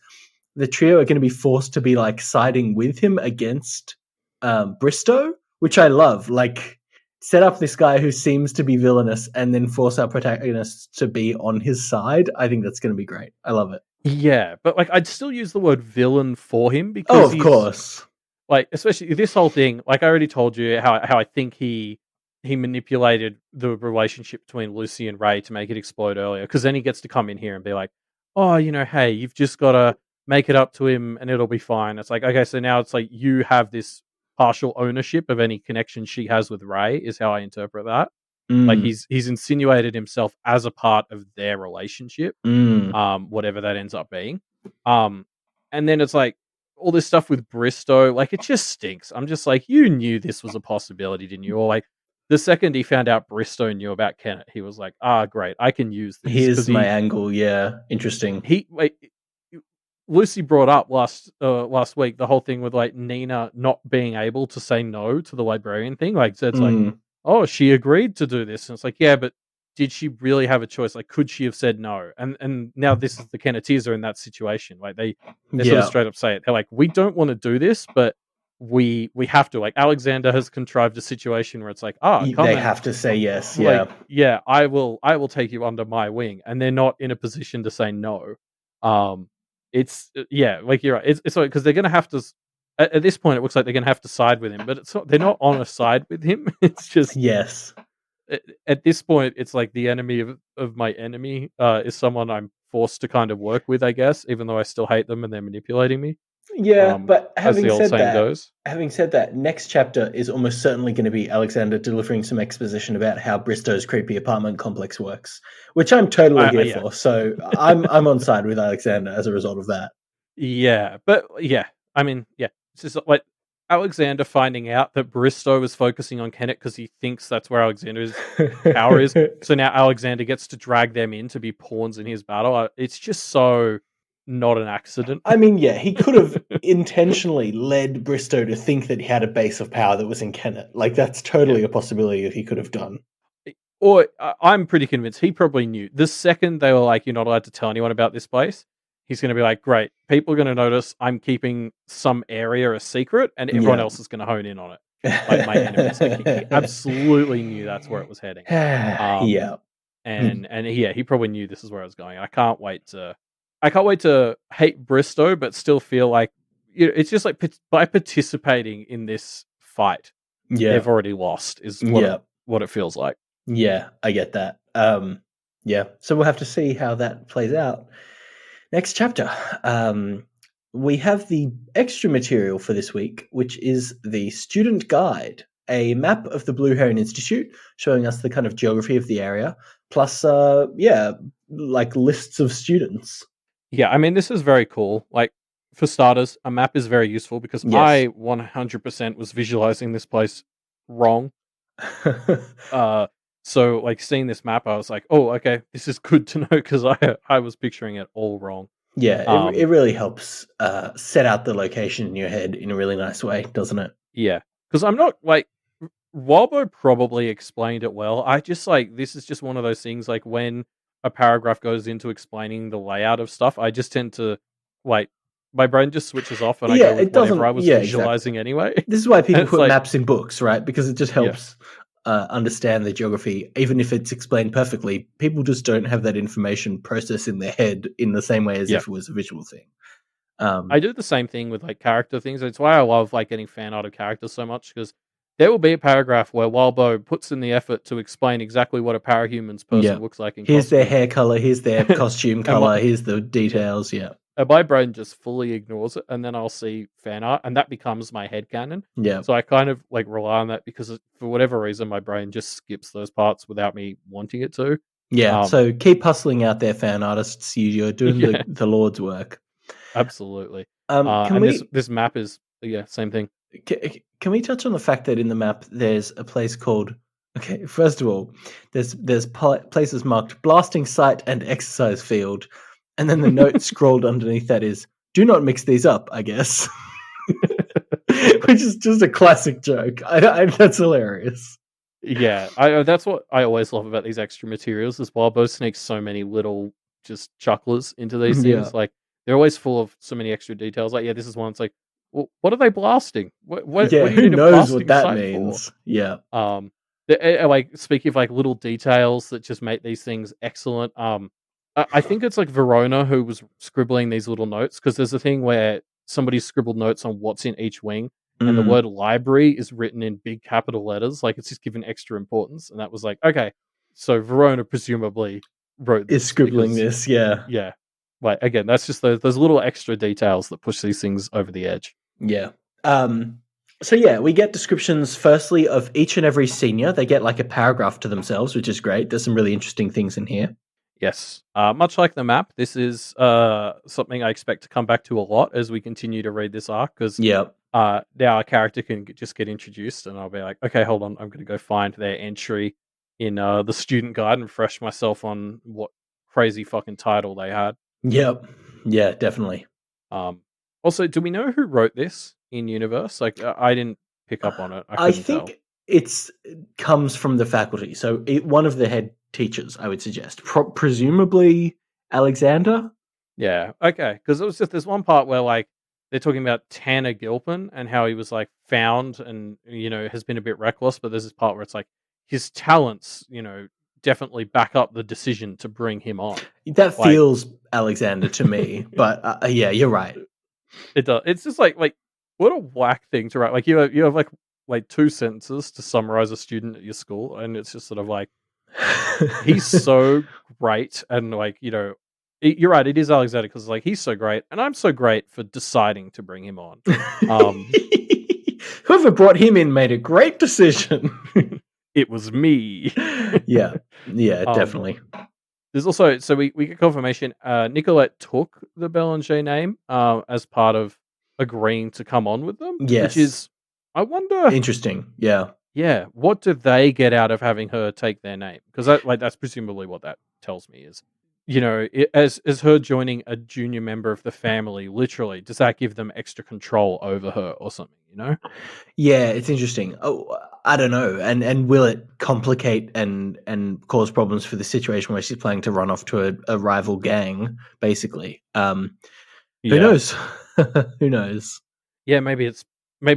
the trio are going to be forced to be like siding with him against Bristow, which I love. Like, set up this guy who seems to be villainous and then force our protagonists to be on his side. I think that's going to be great. I love it. Yeah, but like I'd still use the word villain for him Oh, because of he's course. like, especially this whole thing. Like, I already told you how I think he manipulated the relationship between Lucy and Ray to make it explode earlier. Because then he gets to come in here and be like, "Oh, hey, you've just got to make it up to him, and it'll be fine." It's like, okay, so now it's like you have this partial ownership of any connection she has with Ray. Is how I interpret that. Like, Mm, he's insinuated himself as a part of their relationship, mm. whatever that ends up being. Um, and then it's like all this stuff with Bristow, like, it just stinks. I'm just like, you knew this was a possibility, didn't you? Or like the second he found out Bristow knew about Kennett, he was like, ah, great, I can use this because Here's my angle. Yeah, interesting. he like Lucy brought up last week the whole thing with like Nina not being able to say no to the librarian thing. Like, so it's like, Mm, oh, she agreed to do this, and it's like, yeah, but did she really have a choice? Like, could she have said no? And now this is the Kennetys are in that situation. Like, they sort of yeah, straight up say it. They're like, we don't want to do this, but we have to. Like, Alexander has contrived a situation where it's like, ah, come they and have to say yes. like, Yeah, yeah, I will take you under my wing, and they're not in a position to say no. Um, it's yeah, like, you're right. It's like because they're gonna have to. At this point, it looks like they're gonna have to side with him, but it's not. They're not on a side with him. It's just yes, at this point, it's like the enemy of my enemy is someone I'm forced to kind of work with, I guess, even though I still hate them and they're manipulating me. Yeah, but As the old saying goes. having said that, next chapter is almost certainly going to be Alexander delivering some exposition about how Bristow's creepy apartment complex works, which I'm totally here Yeah. for. So I'm on side with Alexander as a result of that. Yeah, but yeah, I mean, yeah, it's just like Alexander finding out that Bristow is focusing on Kennett because he thinks that's where Alexander's power is. So now Alexander gets to drag them in to be pawns in his battle. It's just so not an accident. I mean, yeah, he could have intentionally led Bristow to think that he had a base of power that was in Kennett. Like, that's Yeah. totally a possibility that he could have done. Or I'm pretty convinced he probably knew. The second they were like, "You're not allowed to tell anyone about this place," he's going to be like, "Great, people are going to notice I'm keeping some area a secret, and everyone Yeah. else is going to hone in on it." Like my enemies, like he absolutely knew that's where it was heading. Yeah. And yeah, he probably knew this is where I was going. I can't wait to hate Bristow, but still feel like it's just like by participating in this fight, Yeah. they've already lost. Is Yeah. what it feels like. Yeah, I get that. Yeah, so we'll have to see how that plays out. Next chapter. We have the extra material for this week, which is the student guide, a map of the Blue Heron Institute showing us the kind of geography of the area, plus, like lists of students. Yeah, I mean, this is very cool. Like, for starters, a map is very useful because Yes. I 100% was visualizing this place wrong. So like seeing this map, I was like, oh, okay, this is good to know because I was picturing it all wrong. Yeah, it really helps set out the location in your head in a really nice way, doesn't it? Yeah, because I'm not like Walbo probably explained it well. I just like this is just one of those things like when a paragraph goes into explaining the layout of stuff, I just tend to like my brain just switches off and I Yeah, go with it whatever doesn't. I was Yeah, visualizing exactly. anyway. This is why And people it's put like, maps in books, right? Because it just yeah, helps understand the geography, even if it's explained perfectly. People just don't have that information processed in their head in the same way as yeah. if it was a visual thing. I do the same thing with like character things. It's why I love like getting fan art of characters so much because there will be a paragraph where Walbo puts in the effort to explain exactly what a parahuman's person Yeah. looks like in Here's their costume. hair color. Here's their costume and my, color. Here's the details. Yeah. and my brain just fully ignores it, and then I'll see fan art, and that becomes my headcanon. Yeah. So I kind of like rely on that because for whatever reason, my brain just skips those parts without me wanting it to. Yeah. So keep hustling out there, fan artists. You're doing Yeah, the Lord's work. Can absolutely. And we this map is same thing. can we touch on the fact that in the map there's a place called, okay, first of all, there's places marked blasting site and exercise field, and then the note scrolled underneath that is do not mix these up, I guess. Which is just a classic joke. That's hilarious. Yeah, that's what I always love about these extra materials is Walbo sneaks so many little just chucklers into these Yeah. things. Like they're always full of so many extra details. Like, yeah, this is one. It's like, well, what are they blasting? What Yeah, do you who need a knows what blasting that site for? means? Yeah. Like speaking of like little details that just make these things excellent. I think it's like Verona who was scribbling these little notes because there's a thing where somebody scribbled notes on what's in each wing, and the Mm, word library is written in big capital letters, like it's just given extra importance. And that was like, okay, so Verona presumably wrote is this scribbling because, this, yeah. yeah, like again, that's just those little extra details that push these things over the edge. Yeah. So yeah, we get descriptions firstly of each and every senior. They get like a paragraph to themselves, which is great. There's some really interesting things in here. Yes, much like the map, this is something I expect to come back to a lot as we continue to read this arc because Yeah. now our character can just get introduced, and I'll be like, okay, hold on, I'm going to go find their entry in the student guide and refresh myself on what crazy fucking title they had. Yep. Yeah, definitely. Um, also, do we know who wrote this in universe? Like, I didn't pick up on it. I I couldn't tell. think it comes from the faculty. So one of the head teachers, I would suggest. Presumably Alexander? Yeah, okay. Because it was just there's one part where like they're talking about Tanner Gilpin and how he was like found and has been a bit reckless, but there's this part where it's like his talents, definitely back up the decision to bring him on. That Like feels Alexander to me, but yeah, you're right. it does. It's just like what a whack thing to write. Like you have like two sentences to summarize a student at your school, and it's just sort of like he's so great and like You're right. It is Alexander because like he's so great, and I'm so great for deciding to bring him on. Um, Whoever brought him in made a great decision. It was me. Yeah, Um, definitely. There's also we get confirmation. Nicolette took the Belanger name as part of agreeing to come on with them, which Yes, is I wonder. interesting. Yeah, Yeah, what do they get out of having her take their name? Because that's presumably what that tells me is, as her joining a junior member of the family, literally, does that give them extra control over her or something? yeah, it's interesting. Oh, I don't know. And will it complicate and cause problems for the situation where she's planning to run off to a rival gang, basically? Who Yeah, knows? Who knows? yeah. Maybe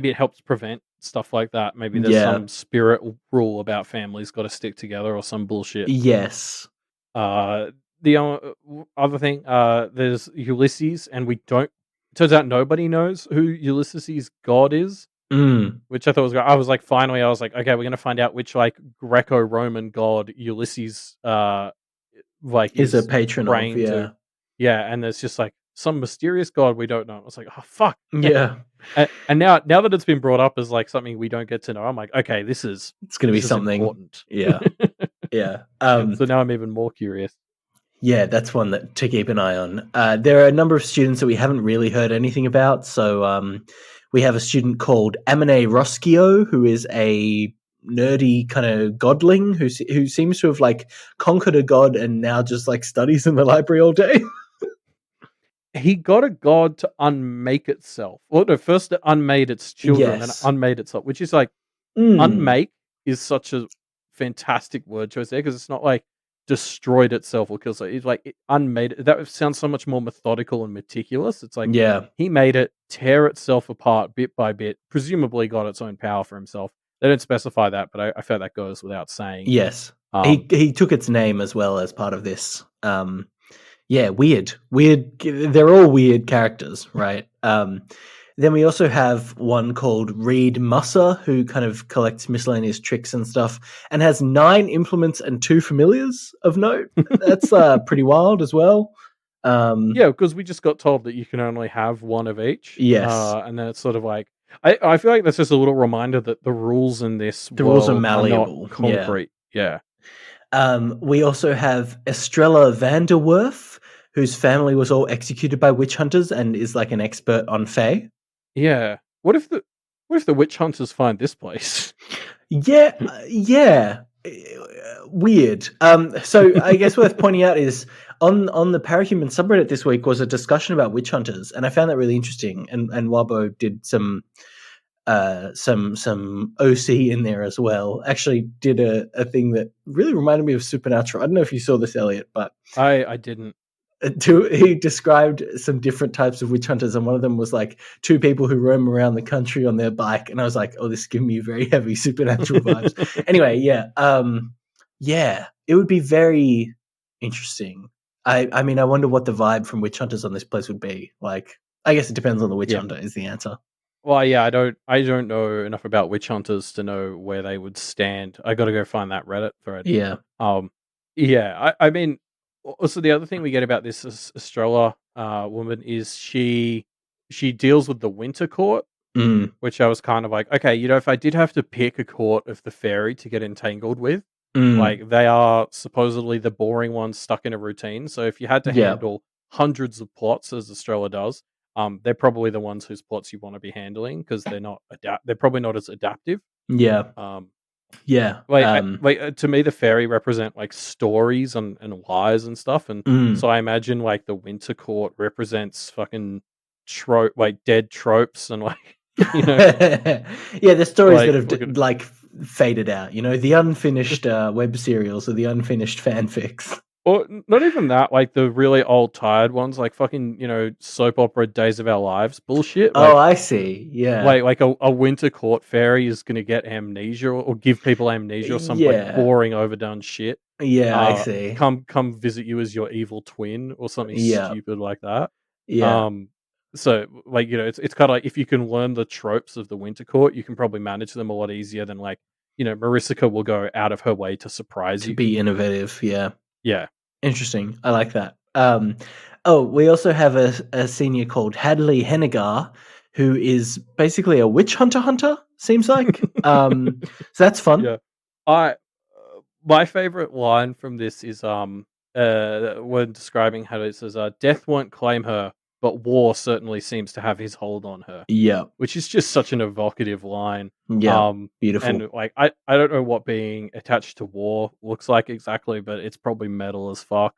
it helps prevent stuff like that. Maybe there's Yeah. some spirit rule about families got to stick together or some bullshit. Yes. The other thing, there's Ulysses, and we don't. Turns out nobody knows who Ulysses' god is. Mm. Which I thought was great. I was like, finally, I was like, okay, we're gonna find out which like Greco-Roman god Ulysses like Is a is patron of, praying to. yeah. Yeah, and there's just like some mysterious god we don't know. I was like, oh fuck. Yeah. And now that it's been brought up as like something we don't get to know, I'm like, okay, this is It's gonna be something. important. Yeah. Yeah. So now I'm even more curious. Yeah, that's one to keep an eye on. There are a number of students that we haven't really heard anything about. So we have a student called Amine Roskio, who is a nerdy kind of godling who seems to have like conquered a god and now just like studies in the library all day. He got a god to unmake itself. Well, no, first it unmade its children and Yes. unmade itself, which is like unmake is such a fantastic word choice there because it's not like destroyed itself or killed itself. It's like it unmade it. That sounds so much more methodical and meticulous. It's like Yeah. he made it tear itself apart bit by bit, presumably got its own power for himself. They don't specify that, but I felt that goes without saying. Yes. He took its name as well as part of this. Yeah, weird. They're all weird characters, right? Then we also have one called Reed Musser, who kind of collects miscellaneous tricks and stuff, and has 9 implements and 2 familiars of note. That's pretty wild as well. Yeah, because we just got told that you can only have one of each. Yes. And then it's sort of like I feel like that's just a little reminder that the rules in this rules are world malleable. not concrete. Yeah. We also have Estrella Vanderwerf, whose family was all executed by witch hunters and is like an expert on Fae. Yeah. What if the witch hunters find this place? Yeah, weird. So I guess worth pointing out is on the Parahuman subreddit this week was a discussion about witch hunters, and I found that really interesting. And Wabo did some OC in there as well. Actually, did a thing that really reminded me of Supernatural. I don't know if you saw this, Elliot, but I didn't. He described some different types of witch hunters, and one of them was like 2 people who roam around the country on their bike, and I was like, oh, this is giving me very heavy Supernatural vibes. Anyway, yeah, it would be very interesting. I mean, I wonder what the vibe from witch hunters on this place would be. Like, I guess it depends on the witch hunter is the answer. Well, yeah, I don't know enough about witch hunters to know where they would stand. I got to go find that Reddit thread. Yeah. Yeah. I mean, also the other thing we get about this Estrella woman is she deals with the Winter Court, which I was kind of like, okay, if I did have to pick a court of the fairy to get entangled with, like they are supposedly the boring ones stuck in a routine. So if you had to handle hundreds of plots as Estrella does, they're probably the ones whose plots you want to be handling because they're probably not as adaptive. Yeah. Yeah. To me, the fairy represent like stories and lies and stuff, and so I imagine like the Winter Court represents fucking dead tropes and like yeah, the stories that have like faded out. The unfinished web serials or the unfinished fanfics. Or not even that, like the really old tired ones, like fucking soap opera Days of Our Lives bullshit. Oh, I see. Yeah, like a Winter Court fairy is going to get amnesia or give people amnesia or some like boring overdone shit. Yeah, I see. Come visit you as your evil twin or something stupid like that. Yeah. So like it's kind of like if you can learn the tropes of the Winter Court, you can probably manage them a lot easier than like Marisica will go out of her way to surprise you. Be innovative. Yeah. Yeah. Interesting. I like that. We also have a senior called Hadley Hennigar, who is basically a witch hunter, seems like. So that's fun. Yeah. I my favorite line from this is when describing how it says death won't claim her, but war certainly seems to have his hold on her, Yeah. which is just such an evocative line. Yeah. Beautiful. And like I don't know what being attached to war looks like exactly, but it's probably metal as fuck.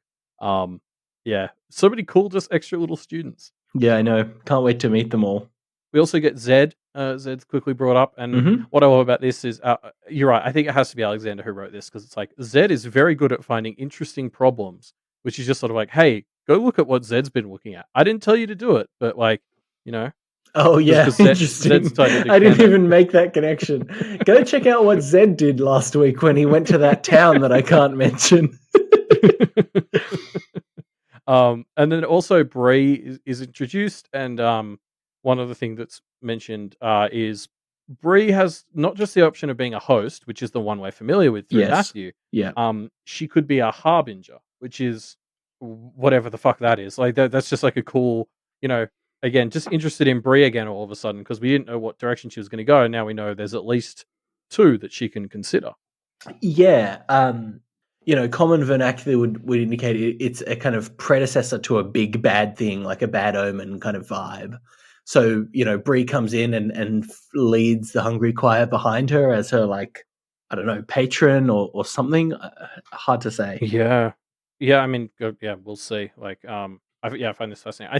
Yeah, so many cool just extra little students. Yeah, I know. Can't wait to meet them all. We also get Zed. Zed's quickly brought up, and Mhm. what I love about this is, you're right. I think it has to be Alexander who wrote this because it's like Zed is very good at finding interesting problems, which is just sort of like, hey, go look at what Zed's been looking at. I didn't tell you to do it, but like, you know, Oh yeah, because interesting. Zed's tied into I didn't canon. even make that connection. Go check out what Zed did last week when he went to that town that I can't mention. And then also Bree is introduced, and one other thing that's mentioned is Bree has not just the option of being a host, which is the one we're familiar with through Yes. Matthew. Yeah. She could be a harbinger, which is whatever the fuck that is. Like that's just like a cool, again, just interested in Bree again all of a sudden because we didn't know what direction she was going to go. Now we know there's at least two that she can consider. Yeah. Common vernacular would indicate it's a kind of predecessor to a big bad thing, like a bad omen kind of vibe. So, Bree comes in and leads the Hungry Choir behind her as her, like, I don't know, patron or something. Hard to say. Yeah. Yeah, I mean, we'll see. Like, I find this fascinating.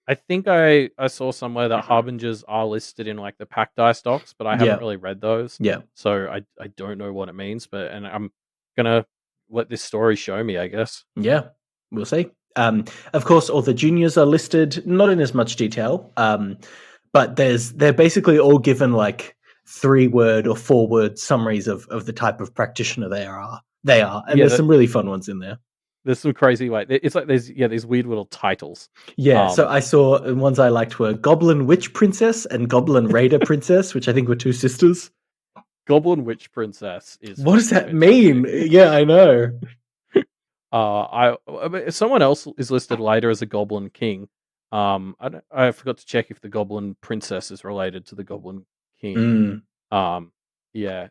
I think I saw somewhere that harbingers are listed in like the pack dice docs, but I haven't Yeah. really read those, Yeah. so I don't know what it means. And I'm gonna let this story show me, I guess. Yeah. We'll see. Of course, all the juniors are listed, not in as much detail, but they're basically all given like 3-word or 4-word summaries of the type of practitioner they are. And Yeah, there's some really fun ones in there. there's some crazy like it's like there's these weird little titles. Yeah, so I saw ones I liked were Goblin Witch Princess and Goblin Raider Princess, which I think were two sisters. Goblin Witch Princess is What does that fucking mean? fantastic. Yeah, I know. I mean, someone else is listed later as a Goblin King. I forgot to check if the Goblin Princess is related to the Goblin King. Mm. Yeah.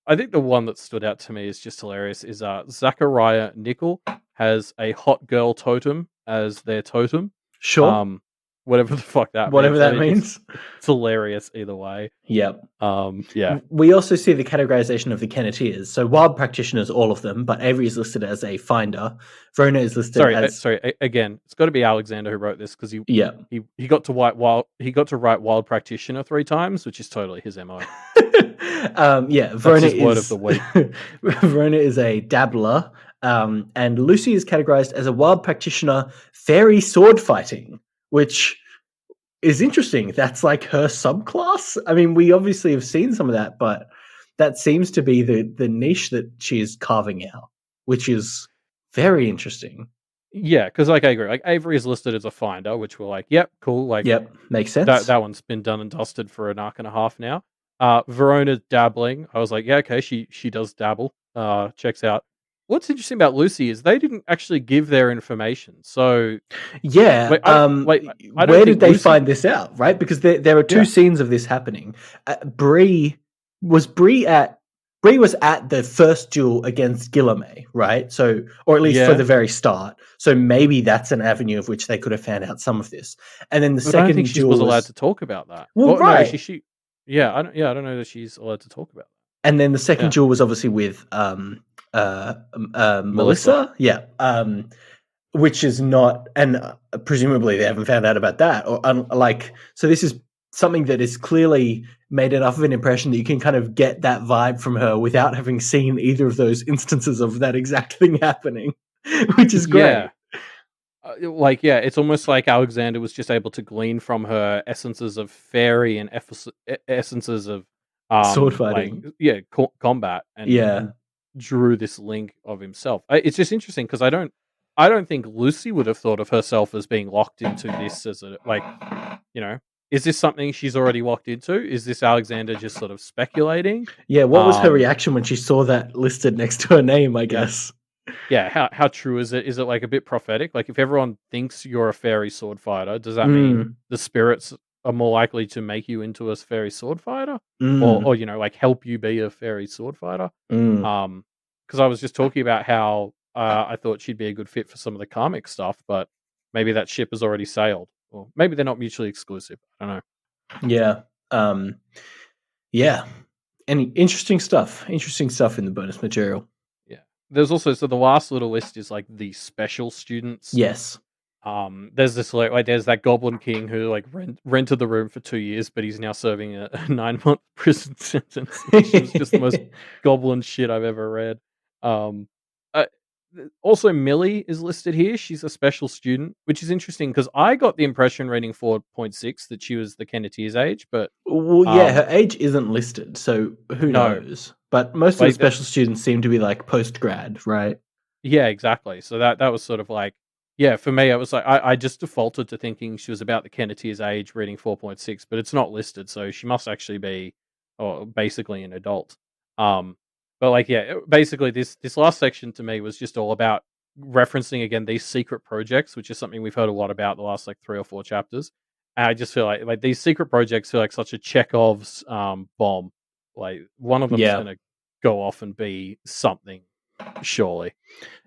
I think the one that stood out to me is just hilarious. Is Zachariah Nickel has a hot girl totem as their totem. Sure. Whatever the fuck that Whatever means. that means. It's hilarious either way. Yep. Yeah. We also see the categorization of the Kenneteers. So wild practitioners, all of them, but Avery is listed as a finder. Verona is listed as again, it's got to be Alexander who wrote this because yeah. he got to write wild practitioner 3 times, which is totally his MO. Verona is word of the week. Verona is a dabbler, and Lucy is categorized as a wild practitioner, fairy sword fighting, which is interesting. That's like her subclass. I mean, we obviously have seen some of that, but that seems to be the niche that she is carving out, which is very interesting. Yeah, because like I agree. Like Avery is listed as a finder, which we're like, yep, cool. Like, yep, makes sense. That one's been done and dusted for an arc and a half now. Verona's dabbling. I was like, yeah, okay, she does dabble. Checks out. What's interesting about Lucy is they didn't actually give their information. So yeah, where did they find this out? Right, because there are two scenes of this happening. Bree was at the first duel against Guilherme, right? So, or at least for the very start. So maybe that's an avenue of which they could have found out some of this. And then the second I don't think she duel was allowed to talk about that. Well, right? No, yeah, I don't know that she's allowed to talk about that. And then the second duel was obviously with Melissa. Yeah. Which is not, and presumably they haven't found out about that, or so this is something that is clearly made enough of an impression that you can kind of get that vibe from her without having seen either of those instances of that exact thing happening, which is great. Yeah. It's almost like Alexander was just able to glean from her essences of fairy and essences of sword fighting, combat, and drew this link of himself. It's just interesting because I don't think Lucy would have thought of herself as being locked into this as is this something she's already walked into? Is this Alexander just sort of speculating? Yeah, what was her reaction when she saw that listed next to her name, I guess? Yeah, how true is it? Is it like a bit prophetic? Like if everyone thinks you're a fairy sword fighter, does that mean Mm, the spirits are more likely to make you into a fairy sword fighter? mm, Or like help you be a fairy sword fighter? mm. Because I was just talking about how I thought she'd be a good fit for some of the karmic stuff, but maybe that ship has already sailed. Or maybe they're not mutually exclusive. I don't know. Yeah. Um, yeah. Any interesting stuff. Interesting stuff in the bonus material. Yeah. There's also so the last little list is like the special students. Yes. There's this like there's that Goblin King who like rented the room for 2 years, but he's now serving a 9 month prison sentence, which was just the most goblin shit I've ever read. Um, uh, Also Millie is listed here. She's a special student, which is interesting because I got the impression reading 4.6 that she was the Kenneteer's age, but Well, yeah, her um, age isn't listed, so who no, knows? But most of the like special students seem to be like post grad, right? yeah, exactly. So that was sort of like, yeah, for me, I was like, I just defaulted to thinking she was about the Kenneteer's age, reading 4.6, but it's not listed, so she must actually be, or basically an adult. Um, but like, yeah, basically this last section to me was just all about referencing again these secret projects, which is something we've heard a lot about the last like 3 or 4 chapters. And I just feel like these secret projects feel like such a Chekhov's bomb. Like one of them's Yeah. gonna go off and be something, surely.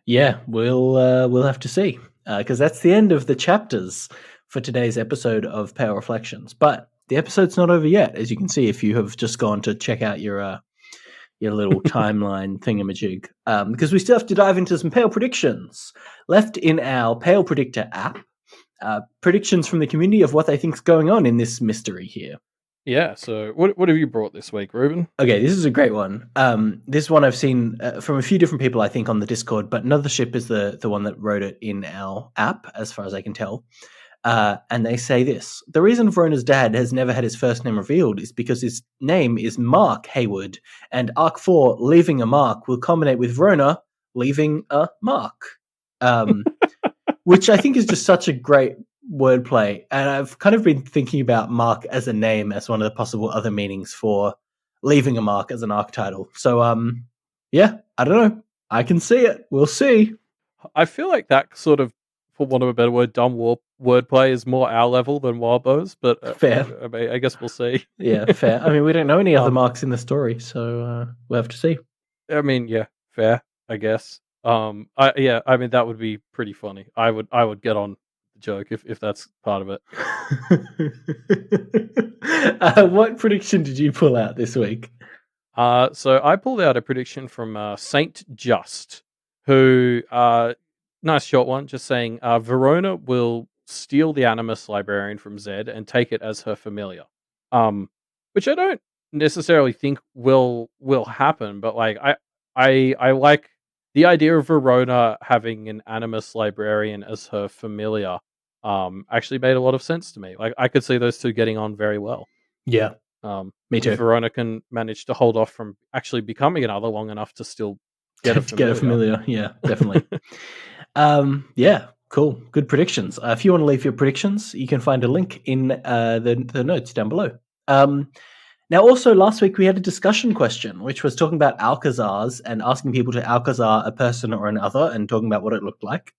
Yeah, we'll have to see because that's the end of the chapters for today's episode of Pale Reflections. But the episode's not over yet, as you can see if you have just gone to check out your little timeline thingamajig. Because we still have to dive into some Pale predictions left in our Pale Predictor app. Predictions from the community of what they think's going on in this mystery here. Yeah. So, what have you brought this week, Ruben? Okay, this is a great one. This one I've seen from a few different people, I think, on the Discord, but Another Ship is the one that wrote it in our app, as far as I can tell. And they say this: the reason Verona's dad has never had his first name revealed is because his name is Mark Hayward, and Arc 4, Leaving a Mark, will culminate with Verona leaving a mark. Which I think is just such a great wordplay. And I've kind of been thinking about Mark as a name as one of the possible other meanings for leaving a mark as an arc title. So, yeah, I don't know. I can see it. We'll see. I feel like that sort of, for want of a better word, dumb wordplay is more our level than Wildbow's, but Fair. I mean, I guess we'll see. Yeah, fair. I mean, we don't know any other Um, marks in the story, so we'll have to see. I mean, yeah, fair, I guess. I mean, that would be pretty funny. I would get on the joke if that's part of it. What prediction did you pull out this week? So I pulled out a prediction from Saint Just, who nice short one, just saying Verona will steal the Animus Librarian from Zed and take it as her familiar. Which I don't necessarily think will happen, but like I like the idea of Verona having an Animus Librarian as her familiar. Actually made a lot of sense to me. Like I could see those two getting on very well. Yeah, me If too. Verona can manage to hold off from actually becoming another long enough to still get a To get a familiar. familiar. Yeah, definitely. Yeah, cool. Good predictions. If you want to leave your predictions, you can find a link in the notes down below. Now, also last week we had a discussion question, which was talking about Alcazars and asking people to Alcazar a person or another and talking about what it looked like.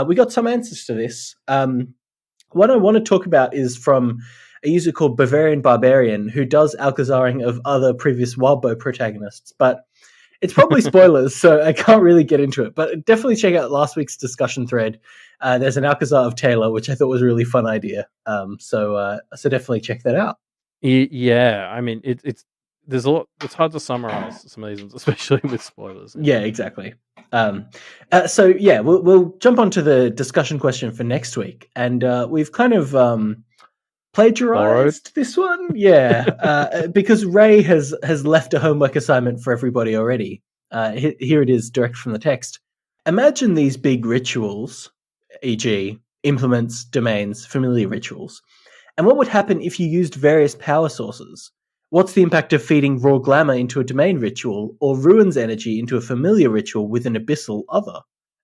We got some answers to this. What I want to talk about is from a user called Bavarian Barbarian, who does Alcazaring of other previous Wildbow protagonists, but it's probably spoilers, so I can't really get into it. But definitely check out last week's discussion thread. There's an Alcazar of Taylor, which I thought was a really fun idea. So definitely check that out. Yeah, I mean it's there's a lot. It's hard to summarize some of these ones, especially with spoilers. Yeah, exactly. So yeah, we'll jump onto the discussion question for next week, and we've kind of Borrowed. plagiarized this one, yeah, because Ray has left a homework assignment for everybody already. Here it is, direct from the text. Imagine these big rituals, e.g., implements, domains, familiar rituals, and what would happen if you used various power sources? What's the impact of feeding raw glamour into a domain ritual or ruins energy into a familiar ritual with an abyssal other?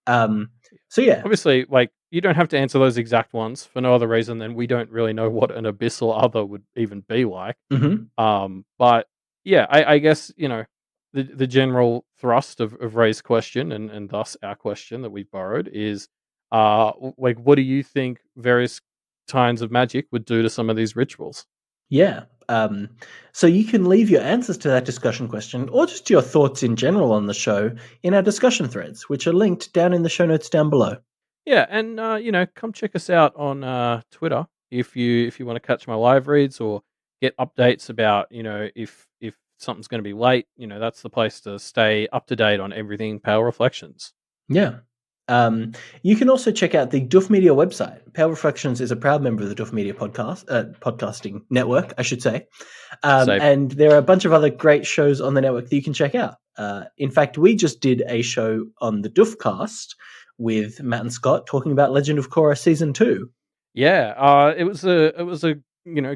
So yeah. Obviously, like you don't have to answer those exact ones for no other reason than we don't really know what an abyssal other would even be like. Mm-hmm. But yeah, I guess the general thrust of Ray's question and thus our question that we borrowed is, like, what do you think various kinds of magic would do to some of these rituals? Yeah. So you can leave your answers to that discussion question or just your thoughts in general on the show in our discussion threads, which are linked down in the show notes down below. Yeah, and come check us out on Twitter if you want to catch my live reads or get updates about if something's going to be late. That's the place to stay up to date on everything Pale Reflections. Yeah. You can also check out the Duff Media website. Pale Reflections is a proud member of the Duff Media podcasting network, I should say. And there are a bunch of other great shows on the network that you can check out. In fact, we just did a show on the Duffcast with Matt and Scott talking about Legend of Korra season 2. Yeah, it was a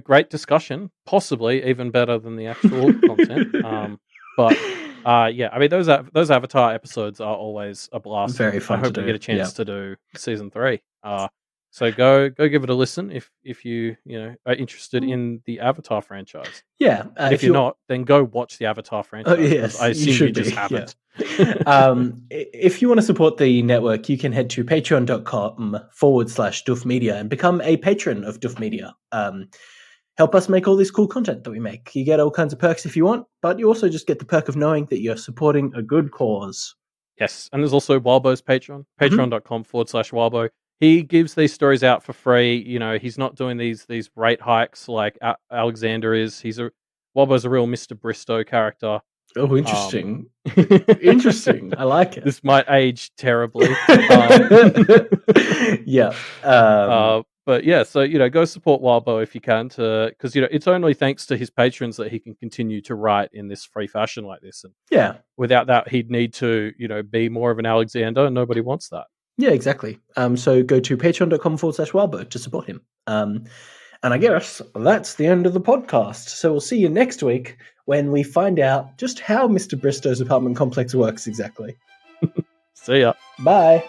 great discussion, possibly even better than the actual content. But yeah, I mean those Avatar episodes are always a blast. Very fun I hope to we do. get a chance to do season 3. So go give it a listen if you are interested in the Avatar franchise. Yeah, And if you're not, then go watch the Avatar franchise. Oh, yes, I assume you just haven't. If you want to support the network, you can head to patreon.com/Duff Media and become a patron of Duff Media. Help us make all this cool content that we make. You get all kinds of perks if you want, but you also just get the perk of knowing that you're supporting a good cause. Yes, and there's also Walbo's Patreon, patreon.com/Walbo. He gives these stories out for free. He's not doing these rate hikes like Alexander is. Walbo's a real Mr. Bristow character. Oh, interesting. Interesting. I like it. This might age terribly. Yeah. But yeah, so go support Walbo if you can, because it's only thanks to his patrons that he can continue to write in this free fashion like this. And yeah, without that, he'd need to be more of an Alexander, and nobody wants that. Yeah, exactly. So go to patreon.com/Walbo to support him. And I guess that's the end of the podcast. So we'll see you next week when we find out just how Mr. Bristow's apartment complex works exactly. See ya. Bye.